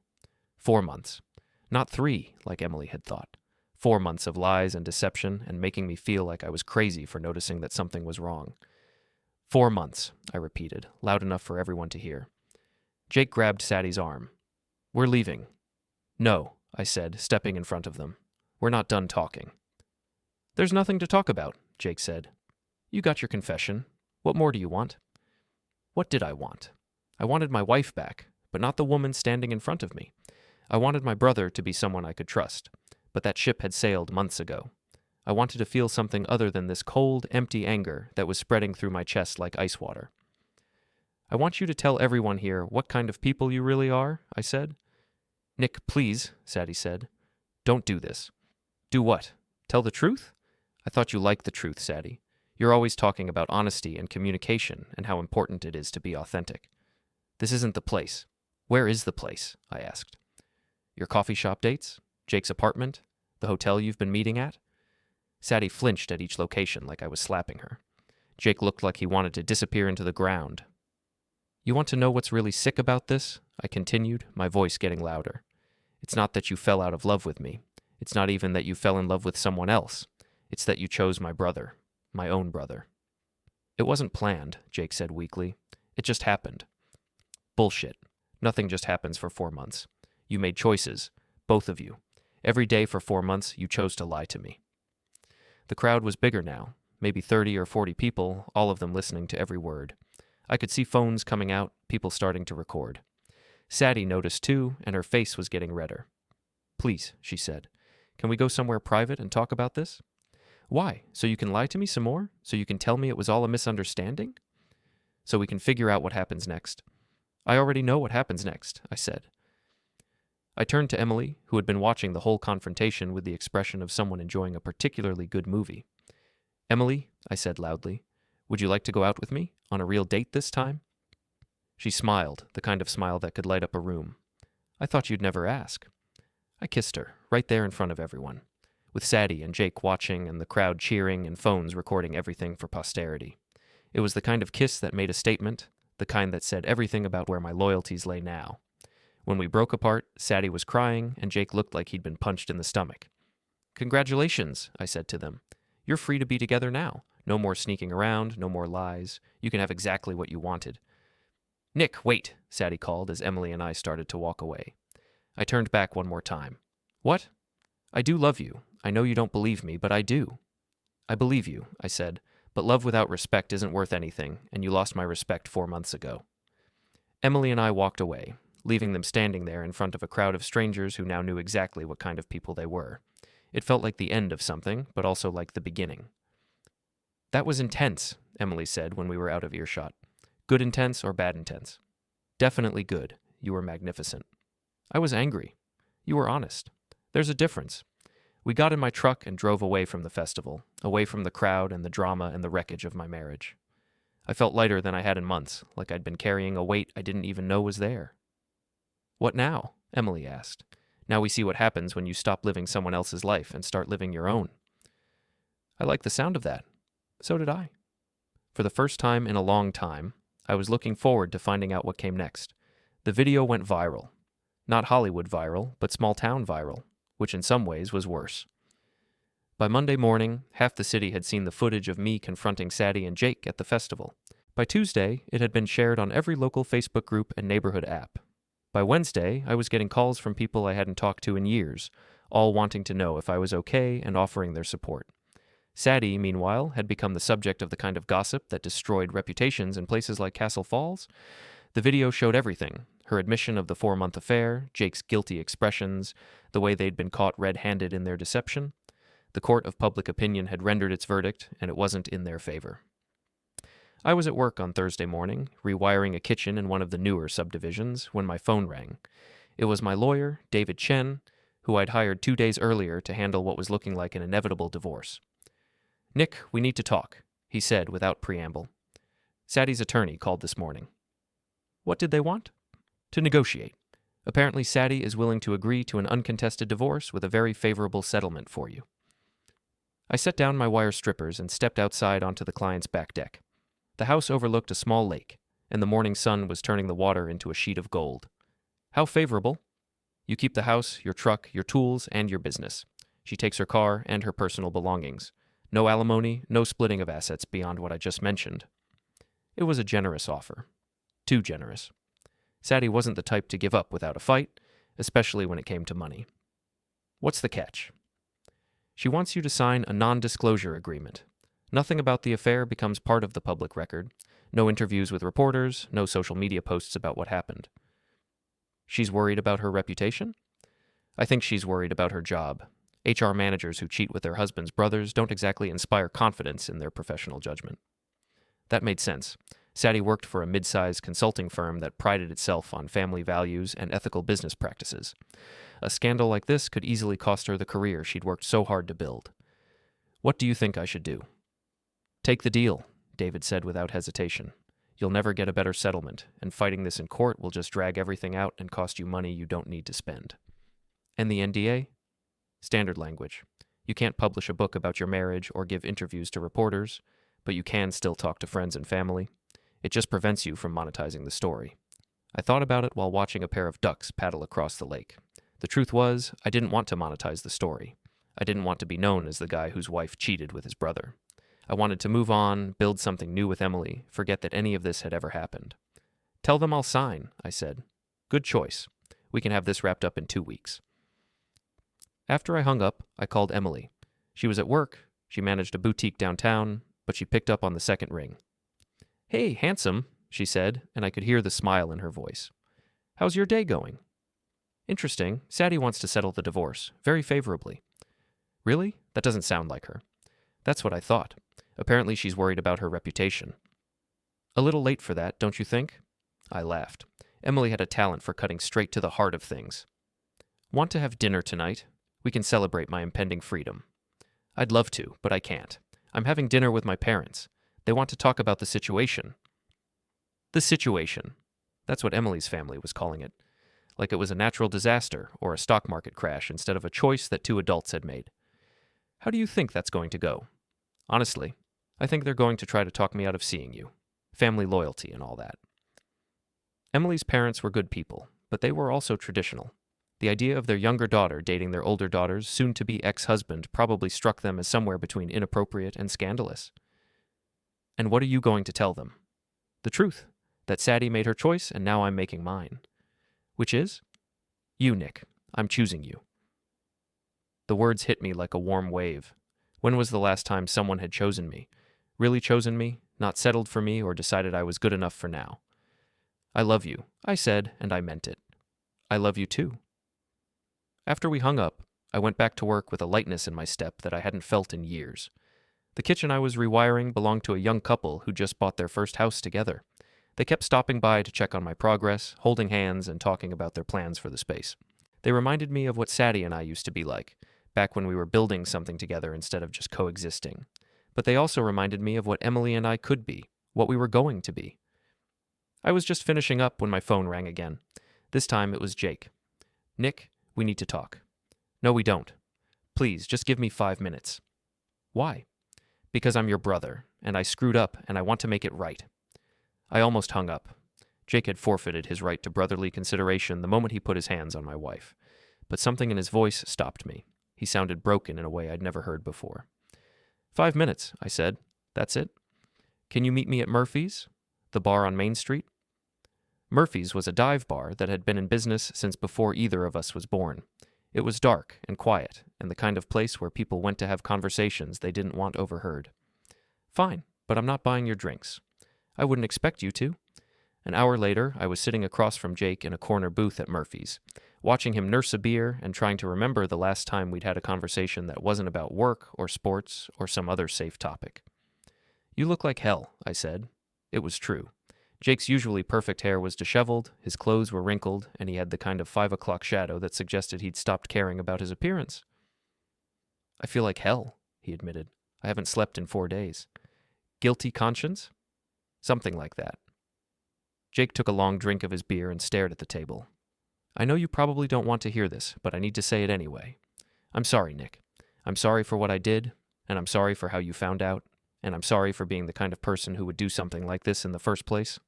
4 months. Not 3, like Emily had thought. 4 months of lies and deception and making me feel like I was crazy for noticing that something was wrong. 4 months, I repeated, loud enough for everyone to hear. Jake grabbed Saddie's arm. "We're leaving." "No," I said, stepping in front of them. "We're not done talking." "There's nothing to talk about," Jake said. "You got your confession. What more do you want?" What did I want? I wanted my wife back, but not the woman standing in front of me. I wanted my brother to be someone I could trust, but that ship had sailed months ago. I wanted to feel something other than this cold, empty anger that was spreading through my chest like ice water. "I want you to tell everyone here what kind of people you really are," I said. "Nick, please," Saddie said. "Don't do this." "Do what? Tell the truth?" "I thought you liked the truth, Saddie. You're always talking about honesty and communication and how important it is to be authentic." "This isn't the place." "Where is the place?" I asked. "Your coffee shop dates? Jake's apartment? The hotel you've been meeting at?" Saddie flinched at each location like I was slapping her. Jake looked like he wanted to disappear into the ground. "You want to know what's really sick about this?" I continued, my voice getting louder. "It's not that you fell out of love with me. It's not even that you fell in love with someone else. It's that you chose my brother. My own brother." "It wasn't planned," Jake said weakly. "It just happened." "Bullshit. Nothing just happens for 4 months. You made choices. Both of you. Every day for 4 months, you chose to lie to me." The crowd was bigger now, maybe 30 or 40 people, all of them listening to every word. I could see phones coming out, people starting to record. Saddie noticed too, and her face was getting redder. "Please," she said, "can we go somewhere private and talk about this?" "Why? So you can lie to me some more? So you can tell me it was all a misunderstanding?" "So we can figure out what happens next." "I already know what happens next," I said. I turned to Emily, who had been watching the whole confrontation with the expression of someone enjoying a particularly good movie. "Emily," I said loudly, "would you like to go out with me? On a real date this time?" She smiled, the kind of smile that could light up a room. "I thought you'd never ask." I kissed her, right there in front of everyone, with Saddie and Jake watching and the crowd cheering and phones recording everything for posterity. It was the kind of kiss that made a statement, the kind that said everything about where my loyalties lay now. When we broke apart, Saddie was crying, and Jake looked like he'd been punched in the stomach. "Congratulations," I said to them. "You're free to be together now. No more sneaking around, no more lies. You can have exactly what you wanted." "Nick, wait," Saddie called as Emily and I started to walk away. I turned back one more time. "What?" "I do love you. I know you don't believe me, but I do." "I believe you," I said, "but love without respect isn't worth anything, and you lost my respect 4 months ago." Emily and I walked away, leaving them standing there in front of a crowd of strangers who now knew exactly what kind of people they were. It felt like the end of something, but also like the beginning. "That was intense," Emily said when we were out of earshot. "Good intense or bad intense?" "Definitely good. You were magnificent." "I was angry." "You were honest." "There's a difference." We got in my truck and drove away from the festival, away from the crowd and the drama and the wreckage of my marriage. I felt lighter than I had in months, like I'd been carrying a weight I didn't even know was there. "What now?" Emily asked. "Now we see what happens when you stop living someone else's life and start living your own." I liked the sound of that. So did I. For the first time in a long time, I was looking forward to finding out what came next. The video went viral. Not Hollywood viral, but small-town viral, which in some ways was worse. By Monday morning, half the city had seen the footage of me confronting Saddie and Jake at the festival. By Tuesday, it had been shared on every local Facebook group and neighborhood app. By Wednesday, I was getting calls from people I hadn't talked to in years, all wanting to know if I was okay and offering their support. Saddie, meanwhile, had become the subject of the kind of gossip that destroyed reputations in places like Castle Falls. The video showed everything: her admission of the 4-month affair, Jake's guilty expressions, the way they'd been caught red-handed in their deception. The court of public opinion had rendered its verdict, and it wasn't in their favor. I was at work on Thursday morning, rewiring a kitchen in one of the newer subdivisions, when my phone rang. It was my lawyer, David Chen, who I'd hired 2 days earlier to handle what was looking like an inevitable divorce. "Nick, we need to talk," he said without preamble. Saddie's attorney called this morning. "What did they want?" "To negotiate. Apparently Saddie is willing to agree to an uncontested divorce with a very favorable settlement for you." I set down my wire strippers and stepped outside onto the client's back deck. The house overlooked a small lake, and the morning sun was turning the water into a sheet of gold. "How favorable?" "You keep the house, your truck, your tools, and your business. She takes her car and her personal belongings. No alimony, no splitting of assets beyond what I just mentioned." It was a generous offer. Too generous. Saddie wasn't the type to give up without a fight, especially when it came to money. "What's the catch?" "She wants you to sign a non-disclosure agreement. Nothing about the affair becomes part of the public record. No interviews with reporters, no social media posts about what happened." "She's worried about her reputation?" "I think she's worried about her job. HR managers who cheat with their husbands' brothers don't exactly inspire confidence in their professional judgment." That made sense. Saddie worked for a mid-sized consulting firm that prided itself on family values and ethical business practices. A scandal like this could easily cost her the career she'd worked so hard to build. "What do you think I should do?" "Take the deal," David said without hesitation. "You'll never get a better settlement, and fighting this in court will just drag everything out and cost you money you don't need to spend." "And the NDA?" "Standard language. You can't publish a book about your marriage or give interviews to reporters, but you can still talk to friends and family. It just prevents you from monetizing the story." I thought about it while watching a pair of ducks paddle across the lake. The truth was, I didn't want to monetize the story. I didn't want to be known as the guy whose wife cheated with his brother. I wanted to move on, build something new with Emily, forget that any of this had ever happened. "Tell them I'll sign," I said. "Good choice. We can have this wrapped up in 2 weeks." After I hung up, I called Emily. She was at work. She managed a boutique downtown, but she picked up on the second ring. "Hey, handsome," she said, and I could hear the smile in her voice. How's your day going? Interesting. Saddie wants to settle the divorce, very favorably. Really? That doesn't sound like her. That's what I thought. Apparently she's worried about her reputation. A little late for that, don't you think? I laughed. Emily had a talent for cutting straight to the heart of things. Want to have dinner tonight? We can celebrate my impending freedom. I'd love to, but I can't. I'm having dinner with my parents. They want to talk about the situation. The situation. That's what Emily's family was calling it. Like it was a natural disaster or a stock market crash instead of a choice that two adults had made. How do you think that's going to go? Honestly, I think they're going to try to talk me out of seeing you. Family loyalty and all that. Emily's parents were good people, but they were also traditional. The idea of their younger daughter dating their older daughter's soon-to-be ex-husband probably struck them as somewhere between inappropriate and scandalous. And what are you going to tell them? The truth, that Saddie made her choice and now I'm making mine. Which is? You, Nick. I'm choosing you. The words hit me like a warm wave. When was the last time someone had chosen me? Really chosen me, not settled for me or decided I was good enough for now? I love you, I said, and I meant it. I love you too. After we hung up, I went back to work with a lightness in my step that I hadn't felt in years. The kitchen I was rewiring belonged to a young couple who just bought their first house together. They kept stopping by to check on my progress, holding hands and talking about their plans for the space. They reminded me of what Saddie and I used to be like, back when we were building something together instead of just coexisting. But they also reminded me of what Emily and I could be, what we were going to be. I was just finishing up when my phone rang again. This time it was Jake. Nick, we need to talk. No, we don't. Please, just give me 5 minutes. Why? Because I'm your brother, and I screwed up, and I want to make it right. I almost hung up. Jake had forfeited his right to brotherly consideration the moment he put his hands on my wife. But something in his voice stopped me. He sounded broken in a way I'd never heard before. 5 minutes, I said. That's it? Can you meet me at Murphy's? The bar on Main Street? Murphy's was a dive bar that had been in business since before either of us was born. It was dark and quiet, and the kind of place where people went to have conversations they didn't want overheard. Fine, but I'm not buying your drinks. I wouldn't expect you to. An hour later, I was sitting across from Jake in a corner booth at Murphy's, watching him nurse a beer and trying to remember the last time we'd had a conversation that wasn't about work or sports or some other safe topic. You look like hell, I said. It was true. Jake's usually perfect hair was disheveled, his clothes were wrinkled, and he had the kind of 5 o'clock shadow that suggested he'd stopped caring about his appearance. I feel like hell, he admitted. I haven't slept in 4 days. Guilty conscience? Something like that. Jake took a long drink of his beer and stared at the table. I know you probably don't want to hear this, but I need to say it anyway. I'm sorry, Nick. I'm sorry for what I did, and I'm sorry for how you found out, and I'm sorry for being the kind of person who would do something like this in the first place.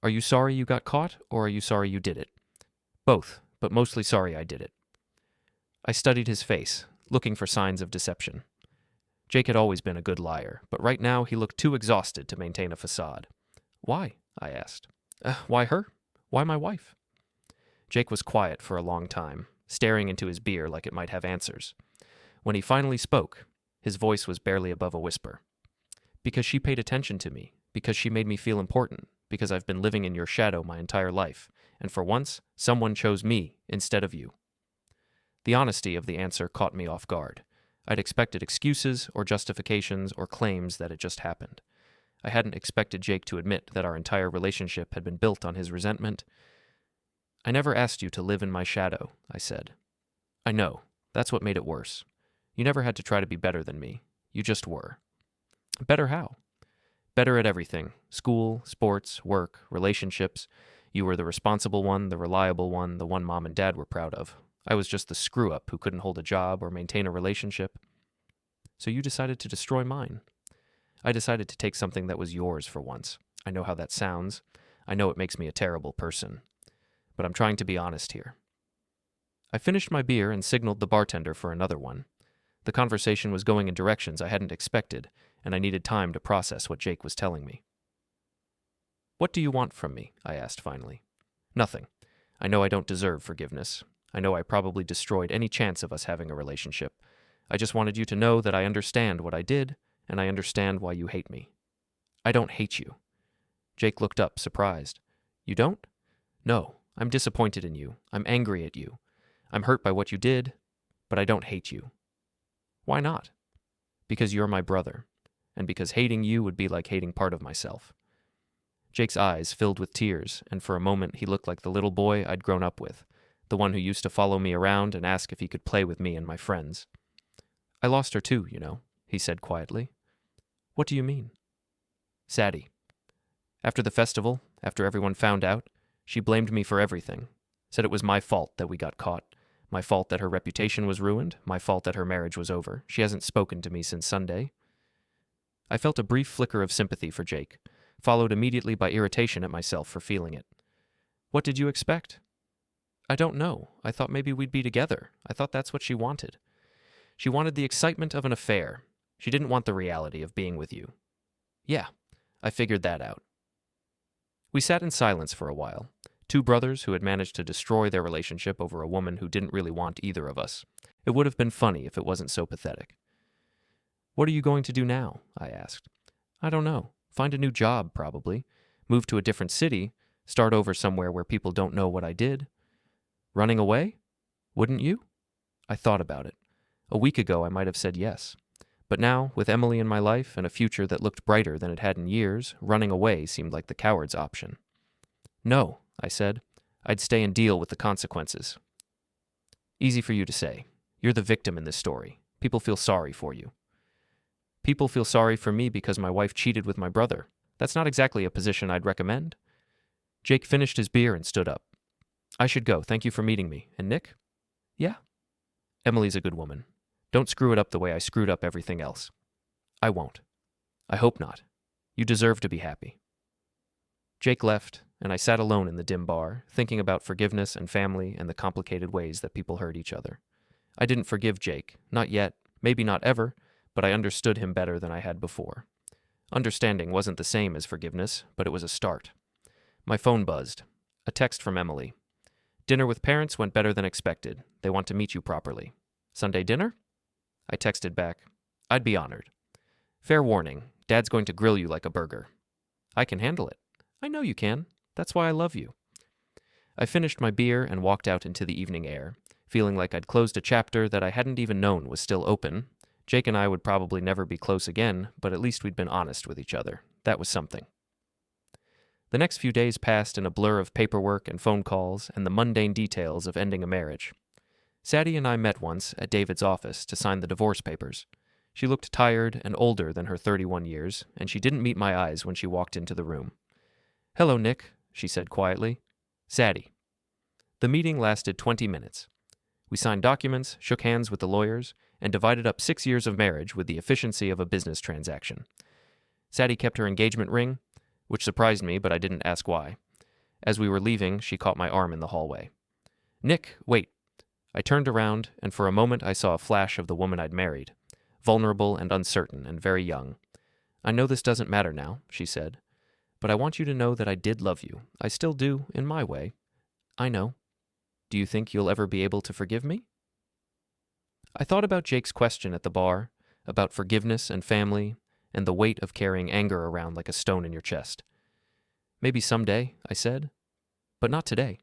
Are you sorry you got caught, or are you sorry you did it? Both, but mostly sorry I did it. I studied his face, looking for signs of deception. Jake had always been a good liar, but right now he looked too exhausted to maintain a facade. Why? I asked. Why her? Why my wife? Jake was quiet for a long time, staring into his beer like it might have answers. When he finally spoke, his voice was barely above a whisper. Because she paid attention to me, because she made me feel important, because I've been living in your shadow my entire life, and for once, someone chose me instead of you. The honesty of the answer caught me off guard. I'd expected excuses or justifications or claims that it just happened. I hadn't expected Jake to admit that our entire relationship had been built on his resentment. I never asked you to live in my shadow, I said. I know. That's what made it worse. You never had to try to be better than me. You just were. Better how? Better at everything. School, sports, work, relationships. You were the responsible one, the reliable one, the one Mom and Dad were proud of. I was just the screw-up who couldn't hold a job or maintain a relationship. So you decided to destroy mine. I decided to take something that was yours for once. I know how that sounds. I know it makes me a terrible person. But I'm trying to be honest here. I finished my beer and signaled the bartender for another one. The conversation was going in directions I hadn't expected, and I needed time to process what Jake was telling me. What do you want from me? I asked finally. Nothing. I know I don't deserve forgiveness. I know I probably destroyed any chance of us having a relationship. I just wanted you to know that I understand what I did, and I understand why you hate me. I don't hate you. Jake looked up, surprised. You don't? No, I'm disappointed in you. I'm angry at you. I'm hurt by what you did, but I don't hate you. Why not? Because you're my brother, and because hating you would be like hating part of myself. Jake's eyes filled with tears, and for a moment he looked like the little boy I'd grown up with, the one who used to follow me around and ask if he could play with me and my friends. I lost her too, you know, he said quietly. What do you mean? Saddie. After the festival, after everyone found out, she blamed me for everything, said it was my fault that we got caught, my fault that her reputation was ruined, my fault that her marriage was over. She hasn't spoken to me since Sunday. I felt a brief flicker of sympathy for Jake, followed immediately by irritation at myself for feeling it. What did you expect? I don't know. I thought maybe we'd be together. I thought that's what she wanted. She wanted the excitement of an affair. She didn't want the reality of being with you. Yeah, I figured that out. We sat in silence for a while, two brothers who had managed to destroy their relationship over a woman who didn't really want either of us. It would have been funny if it wasn't so pathetic. What are you going to do now? I asked. I don't know. Find a new job, probably. Move to a different city. Start over somewhere where people don't know what I did. Running away? Wouldn't you? I thought about it. A week ago I might have said yes. But now, with Emily in my life and a future that looked brighter than it had in years, running away seemed like the coward's option. No, I said. I'd stay and deal with the consequences. Easy for you to say. You're the victim in this story. People feel sorry for you. People feel sorry for me because my wife cheated with my brother. That's not exactly a position I'd recommend. Jake finished his beer and stood up. I should go. Thank you for meeting me. And Nick? Yeah? Emily's a good woman. Don't screw it up the way I screwed up everything else. I won't. I hope not. You deserve to be happy. Jake left, and I sat alone in the dim bar, thinking about forgiveness and family and the complicated ways that people hurt each other. I didn't forgive Jake, not yet, maybe not ever, but I understood him better than I had before. Understanding wasn't the same as forgiveness, but it was a start. My phone buzzed. A text from Emily. Dinner with parents went better than expected. They want to meet you properly. Sunday dinner? I texted back. I'd be honored. Fair warning, Dad's going to grill you like a burger. I can handle it. I know you can. That's why I love you. I finished my beer and walked out into the evening air, feeling like I'd closed a chapter that I hadn't even known was still open. Jake and I would probably never be close again, but at least we'd been honest with each other. That was something. The next few days passed in a blur of paperwork and phone calls and the mundane details of ending a marriage. Saddie and I met once at David's office to sign the divorce papers. She looked tired and older than her 31 years, and she didn't meet my eyes when she walked into the room. Hello, Nick, she said quietly. Saddie. The meeting lasted 20 minutes. We signed documents, shook hands with the lawyers, and divided up 6 years of marriage with the efficiency of a business transaction. Saddie kept her engagement ring, which surprised me, but I didn't ask why. As we were leaving, she caught my arm in the hallway. Nick, wait. I turned around, and for a moment I saw a flash of the woman I'd married, vulnerable and uncertain and very young. I know this doesn't matter now, she said, but I want you to know that I did love you. I still do, in my way. I know. Do you think you'll ever be able to forgive me? I thought about Jake's question at the bar, about forgiveness and family, and the weight of carrying anger around like a stone in your chest. Maybe someday, I said, but not today.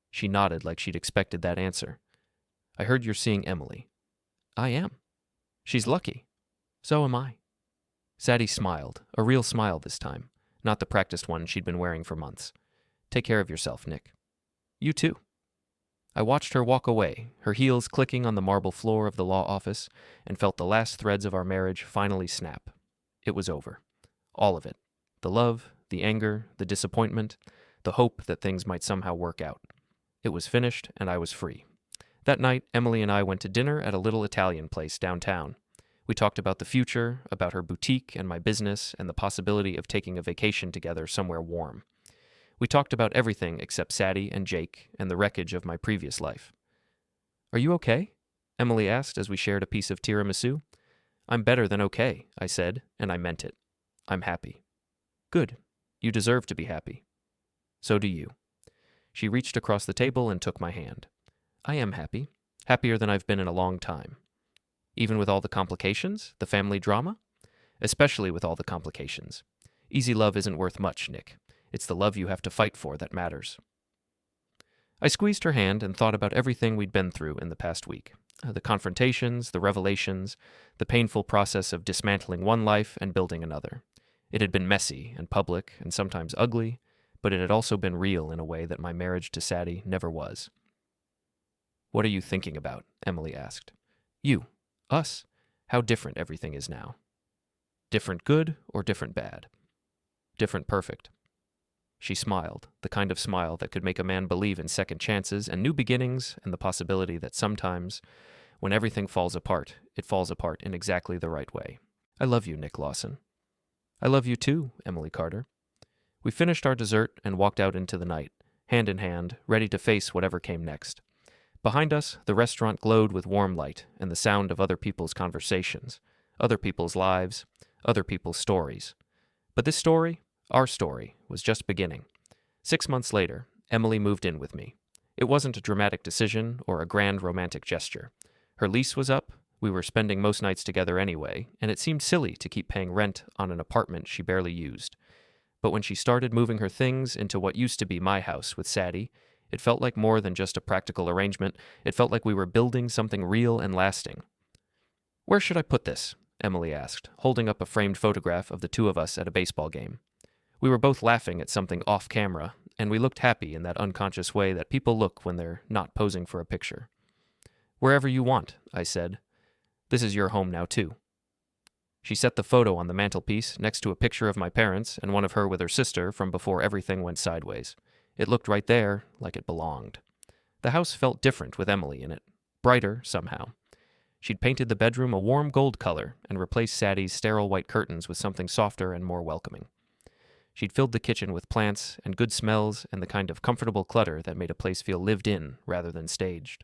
She nodded like she'd expected that answer. I heard you're seeing Emily. I am. She's lucky. So am I. Saddie smiled, a real smile this time, not the practiced one she'd been wearing for months. Take care of yourself, Nick. You too. I watched her walk away, her heels clicking on the marble floor of the law office, and felt the last threads of our marriage finally snap. It was over. All of it. The love, the anger, the disappointment, the hope that things might somehow work out. It was finished, and I was free. That night, Emily and I went to dinner at a little Italian place downtown. We talked about the future, about her boutique and my business, and the possibility of taking a vacation together somewhere warm. We talked about everything except Saddie and Jake and the wreckage of my previous life. Are you okay? Emily asked as we shared a piece of tiramisu. I'm better than okay, I said, and I meant it. I'm happy. Good. You deserve to be happy. So do you. She reached across the table and took my hand. I am happy. Happier than I've been in a long time. Even with all the complications, the family drama? Especially with all the complications. Easy love isn't worth much, Nick. It's the love you have to fight for that matters. I squeezed her hand and thought about everything we'd been through in the past week. The confrontations, the revelations, the painful process of dismantling one life and building another. It had been messy and public and sometimes ugly, but it had also been real in a way that my marriage to Saddie never was. "What are you thinking about?" Emily asked. "You. Us. How different everything is now." "Different good or different bad?" "Different perfect." She smiled, the kind of smile that could make a man believe in second chances and new beginnings and the possibility that sometimes, when everything falls apart, it falls apart in exactly the right way. "I love you, Nick Lawson." "I love you too, Emily Carter." We finished our dessert and walked out into the night, hand in hand, ready to face whatever came next. Behind us, the restaurant glowed with warm light and the sound of other people's conversations, other people's lives, other people's stories. But this story, our story, was just beginning. 6 months later, Emily moved in with me. It wasn't a dramatic decision or a grand romantic gesture. Her lease was up, we were spending most nights together anyway, and it seemed silly to keep paying rent on an apartment she barely used. But when she started moving her things into what used to be my house with Saddie, it felt like more than just a practical arrangement. It felt like we were building something real and lasting. "Where should I put this?" Emily asked, holding up a framed photograph of the two of us at a baseball game. We were both laughing at something off camera, and we looked happy in that unconscious way that people look when they're not posing for a picture. "Wherever you want," I said. "This is your home now, too." She set the photo on the mantelpiece next to a picture of my parents and one of her with her sister from before everything went sideways. It looked right there, like it belonged. The house felt different with Emily in it, brighter somehow. She'd painted the bedroom a warm gold color and replaced Saddie's sterile white curtains with something softer and more welcoming. She'd filled the kitchen with plants and good smells and the kind of comfortable clutter that made a place feel lived in rather than staged.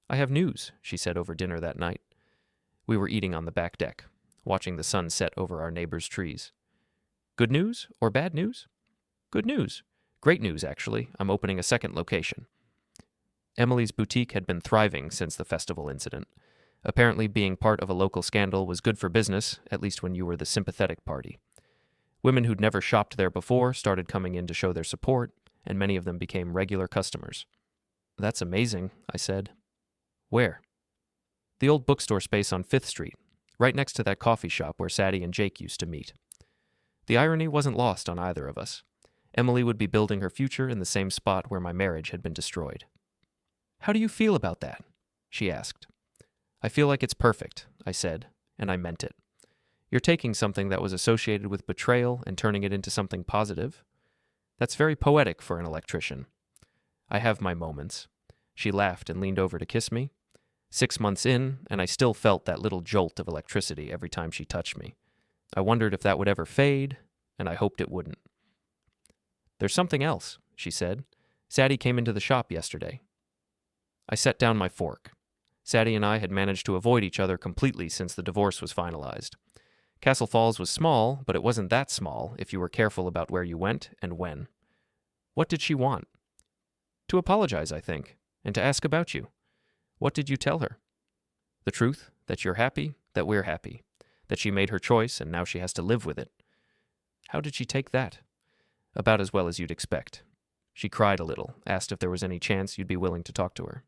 "I have news," she said over dinner that night. We were eating on the back deck, watching the sun set over our neighbors' trees. "Good news or bad news?" "Good news. Great news, actually. I'm opening a second location." Emily's boutique had been thriving since the festival incident. Apparently being part of a local scandal was good for business, at least when you were the sympathetic party. Women who'd never shopped there before started coming in to show their support, and many of them became regular customers. "That's amazing," I said. "Where?" "The old bookstore space on 5th Street, right next to that coffee shop where Saddie and Jake used to meet." The irony wasn't lost on either of us. Emily would be building her future in the same spot where my marriage had been destroyed. "How do you feel about that?" she asked. "I feel like it's perfect," I said, and I meant it. "You're taking something that was associated with betrayal and turning it into something positive. That's very poetic for an electrician." "I have my moments." She laughed and leaned over to kiss me. 6 months in, and I still felt that little jolt of electricity every time she touched me. I wondered if that would ever fade, and I hoped it wouldn't. "There's something else," she said. "Saddie came into the shop yesterday." I set down my fork. Saddie and I had managed to avoid each other completely since the divorce was finalized. Castle Falls was small, but it wasn't that small if you were careful about where you went and when. "What did she want?" "To apologize, I think, and to ask about you." "What did you tell her?" "The truth, that you're happy, that we're happy, that she made her choice and now she has to live with it." "How did she take that?" "About as well as you'd expect. She cried a little, asked if there was any chance you'd be willing to talk to her."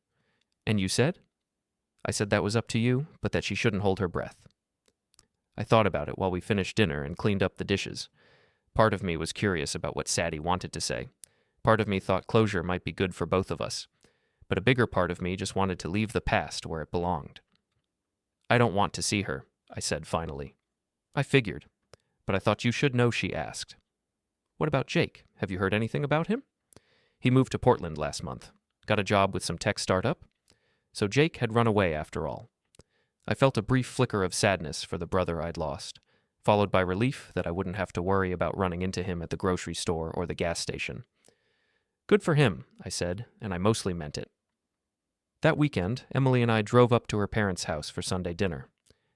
"And you said?" "I said that was up to you, but that she shouldn't hold her breath." I thought about it while we finished dinner and cleaned up the dishes. Part of me was curious about what Saddie wanted to say. Part of me thought closure might be good for both of us. But a bigger part of me just wanted to leave the past where it belonged. "I don't want to see her," I said finally. "I figured. But I thought you should know," she asked. "What about Jake? Have you heard anything about him?" "He moved to Portland last month. Got a job with some tech startup." So Jake had run away after all. I felt a brief flicker of sadness for the brother I'd lost, followed by relief that I wouldn't have to worry about running into him at the grocery store or the gas station. "Good for him," I said, and I mostly meant it. That weekend, Emily and I drove up to her parents' house for Sunday dinner.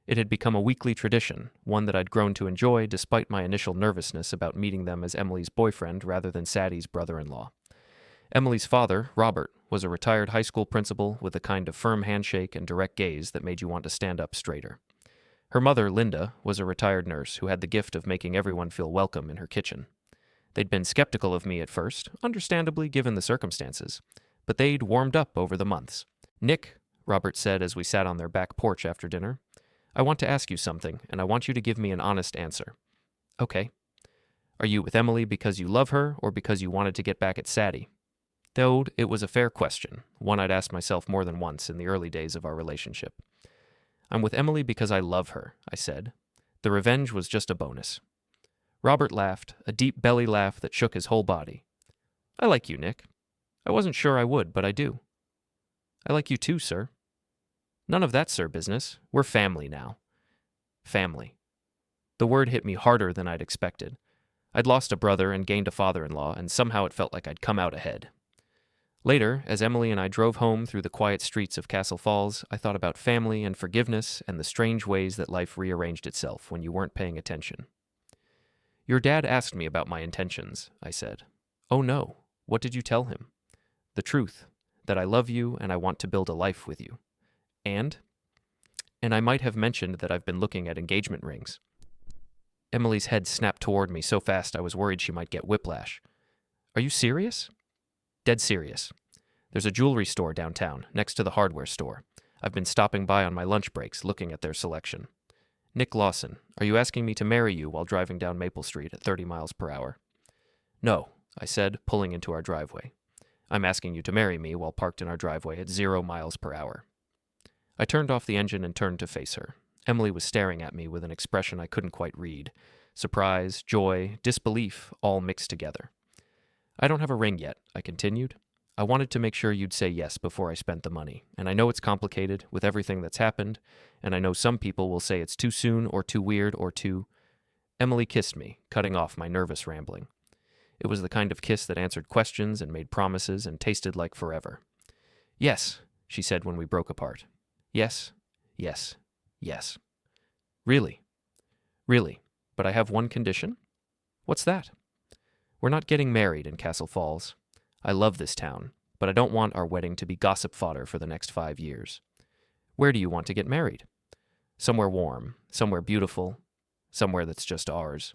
It had become a weekly tradition, one that I'd grown to enjoy despite my initial nervousness about meeting them as Emily's boyfriend rather than Saddie's brother-in-law. Emily's father, Robert, was a retired high school principal with a kind of firm handshake and direct gaze that made you want to stand up straighter. Her mother, Linda, was a retired nurse who had the gift of making everyone feel welcome in her kitchen. They'd been skeptical of me at first, understandably given the circumstances, but they'd warmed up over the months. "Nick," Robert said as we sat on their back porch after dinner, "I want to ask you something, and I want you to give me an honest answer." "Okay." "Are you with Emily because you love her, or because you wanted to get back at Saddie?" Though it was a fair question, one I'd asked myself more than once in the early days of our relationship. "I'm with Emily because I love her," I said. "The revenge was just a bonus." Robert laughed, a deep belly laugh that shook his whole body. "I like you, Nick. I wasn't sure I would, but I do." "I like you too, sir." "None of that, sir, business. We're family now." Family. The word hit me harder than I'd expected. I'd lost a brother and gained a father-in-law, and somehow it felt like I'd come out ahead. Later, as Emily and I drove home through the quiet streets of Castle Falls, I thought about family and forgiveness and the strange ways that life rearranged itself when you weren't paying attention. "Your dad asked me about my intentions," I said. "Oh no. What did you tell him?" "The truth, that I love you and I want to build a life with you. And I might have mentioned that I've been looking at engagement rings." Emily's head snapped toward me so fast I was worried she might get whiplash. "Are you serious?" "Dead serious. There's a jewelry store downtown, next to the hardware store. I've been stopping by on my lunch breaks, looking at their selection. Nick Lawson, are you asking me to marry you while driving down Maple Street at 30 miles per hour? "No," I said, pulling into our driveway. "I'm asking you to marry me while parked in our driveway at 0 miles per hour." I turned off the engine and turned to face her. Emily was staring at me with an expression I couldn't quite read. Surprise, joy, disbelief, all mixed together. "I don't have a ring yet," I continued. "I wanted to make sure you'd say yes before I spent the money, and I know it's complicated with everything that's happened, and I know some people will say it's too soon or too weird or too—" Emily kissed me, cutting off my nervous rambling. It was the kind of kiss that answered questions and made promises and tasted like forever. "Yes," she said when we broke apart. "Yes, yes, yes." "Really?" "Really, but I have one condition." "What's that?" "We're not getting married in Castle Falls. I love this town, but I don't want our wedding to be gossip fodder for the next 5 years." "Where do you want to get married?" "Somewhere warm, somewhere beautiful, somewhere that's just ours."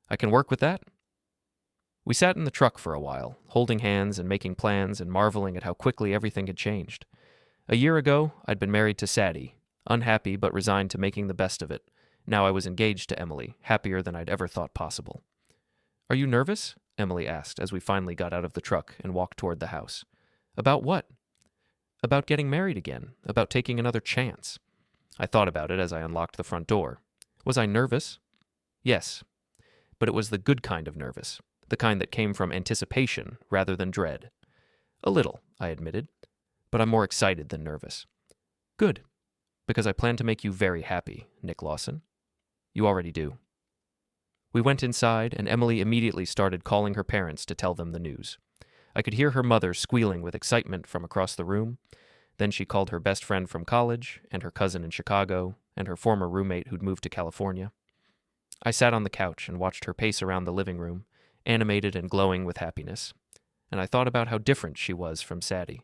"I can work with that." We sat in the truck for a while, holding hands and making plans and marveling at how quickly everything had changed. A year ago, I'd been married to Saddie, unhappy but resigned to making the best of it. Now I was engaged to Emily, happier than I'd ever thought possible. "Are you nervous?" Emily asked as we finally got out of the truck and walked toward the house. "About what?" "About getting married again, about taking another chance." I thought about it as I unlocked the front door. Was I nervous? Yes, but it was the good kind of nervous, the kind that came from anticipation rather than dread. "A little," I admitted, "but I'm more excited than nervous." "Good, because I plan to make you very happy, Nick Lawson." "You already do." We went inside, and Emily immediately started calling her parents to tell them the news. I could hear her mother squealing with excitement from across the room. Then she called her best friend from college, and her cousin in Chicago, and her former roommate who'd moved to California. I sat on the couch and watched her pace around the living room, animated and glowing with happiness. And I thought about how different she was from Saddie.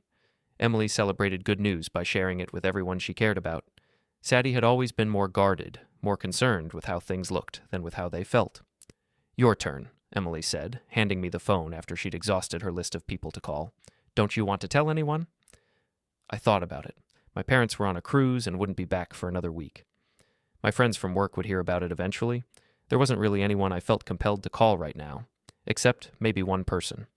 Emily celebrated good news by sharing it with everyone she cared about. Saddie had always been more guarded, more concerned with how things looked than with how they felt. "Your turn," Emily said, handing me the phone after she'd exhausted her list of people to call. "Don't you want to tell anyone?" I thought about it. My parents were on a cruise and wouldn't be back for another week. My friends from work would hear about it eventually. There wasn't really anyone I felt compelled to call right now, except maybe one person.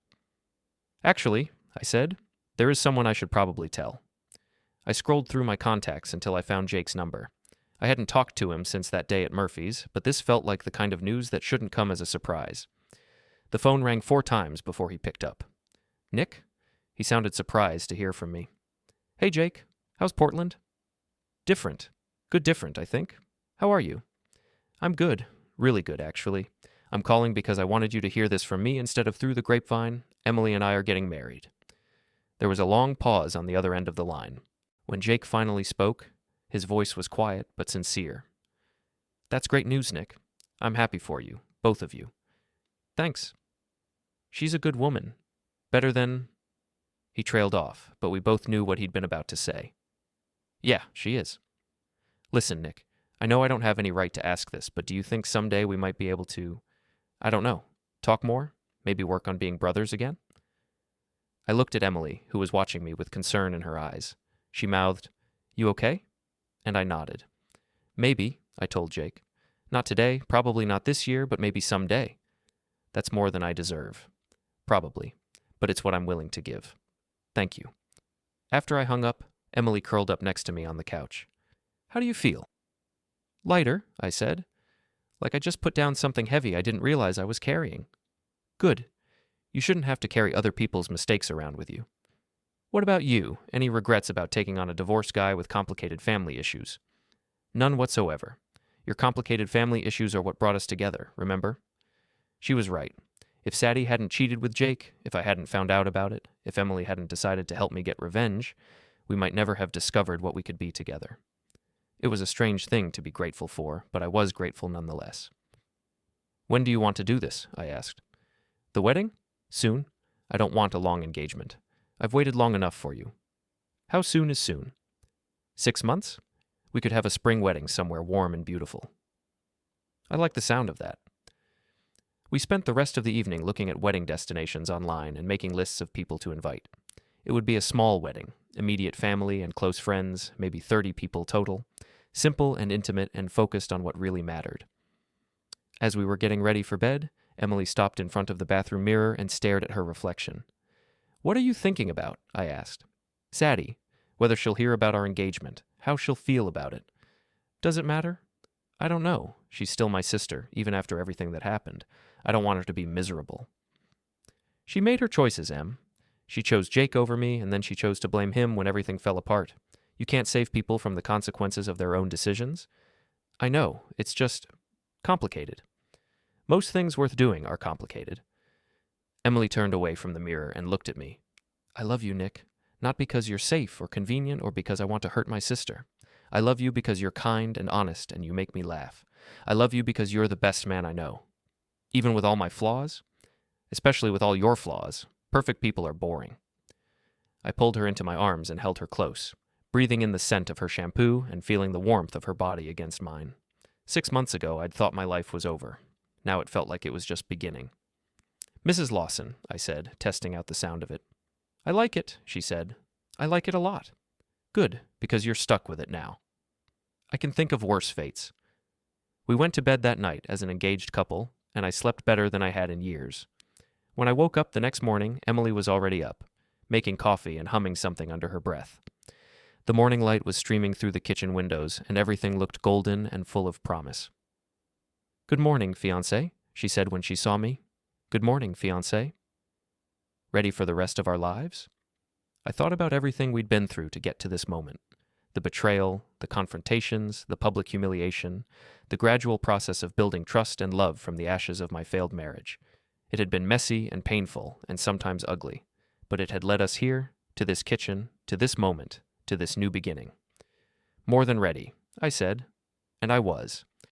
"Actually," I said, "there is someone I should probably tell." I scrolled through my contacts until I found Jake's number. I hadn't talked to him since that day at Murphy's, but this felt like the kind of news that shouldn't come as a surprise. The phone rang 4 times before he picked up. "Nick?" He sounded surprised to hear from me. "Hey, Jake. How's Portland?" "Different. Good different, I think. How are you?" "I'm good. Really good, actually. I'm calling because I wanted you to hear this from me instead of through the grapevine. Emily and I are getting married." There was a long pause on the other end of the line. When Jake finally spoke, his voice was quiet but sincere. "That's great news, Nick. I'm happy for you, both of you." "Thanks." "She's a good woman. Better than—" He trailed off, but we both knew what he'd been about to say. "Yeah, she is." "Listen, Nick, I know I don't have any right to ask this, but do you think someday we might be able to, I don't know, talk more? Maybe work on being brothers again? I looked at Emily, who was watching me with concern in her eyes. She mouthed, "You okay?" And I nodded. "Maybe," I told Jake. "Not today, probably not this year, but maybe someday. That's more than I deserve. Probably. But it's what I'm willing to give. Thank you." After I hung up, Emily curled up next to me on the couch. "How do you feel?" "Lighter," I said. "Like I just put down something heavy I didn't realize I was carrying." "Good. You shouldn't have to carry other people's mistakes around with you. What about you? Any regrets about taking on a divorced guy with complicated family issues?" "None whatsoever. Your complicated family issues are what brought us together, remember?" She was right. If Saddie hadn't cheated with Jake, if I hadn't found out about it, if Emily hadn't decided to help me get revenge, we might never have discovered what we could be together. It was a strange thing to be grateful for, but I was grateful nonetheless. "When do you want to do this?" I asked. "The wedding? Soon. I don't want a long engagement. I've waited long enough for you." "How soon is soon?" 6 months? We could have a spring wedding somewhere warm and beautiful." I like the sound of that. We spent the rest of the evening looking at wedding destinations online and making lists of people to invite. It would be a small wedding, immediate family and close friends, maybe 30 people total, simple and intimate and focused on what really mattered. As we were getting ready for bed, Emily stopped in front of the bathroom mirror and stared at her reflection. "What are you thinking about?" I asked. "Saddie, whether she'll hear about our engagement, how she'll feel about it." "Does it matter?" "I don't know. She's still my sister, even after everything that happened. I don't want her to be miserable." "She made her choices, Em. She chose Jake over me, and then she chose to blame him when everything fell apart. You can't save people from the consequences of their own decisions." "I know. It's just complicated. Most things worth doing are complicated." Emily turned away from the mirror and looked at me. "I love you, Nick. Not because you're safe or convenient or because I want to hurt my sister. I love you because you're kind and honest and you make me laugh. I love you because you're the best man I know. Even with all my flaws, especially with all your flaws, perfect people are boring." I pulled her into my arms and held her close, breathing in the scent of her shampoo and feeling the warmth of her body against mine. 6 months ago, I'd thought my life was over. Now it felt like it was just beginning. "Mrs. Lawson," I said, testing out the sound of it. "I like it," she said. "I like it a lot." "Good, because you're stuck with it now." I can think of worse fates. We went to bed that night as an engaged couple, and I slept better than I had in years. When I woke up the next morning, Emily was already up, making coffee and humming something under her breath. The morning light was streaming through the kitchen windows, and everything looked golden and full of promise. "Good morning, fiancé," she said when she saw me. "Good morning, fiancé." Ready for the rest of our lives? I thought about everything we'd been through to get to this moment. The betrayal, the confrontations, the public humiliation, the gradual process of building trust and love from the ashes of my failed marriage. It had been messy and painful and sometimes ugly, but it had led us here, to this kitchen, to this moment, to this new beginning. "More than ready," I said, and I was.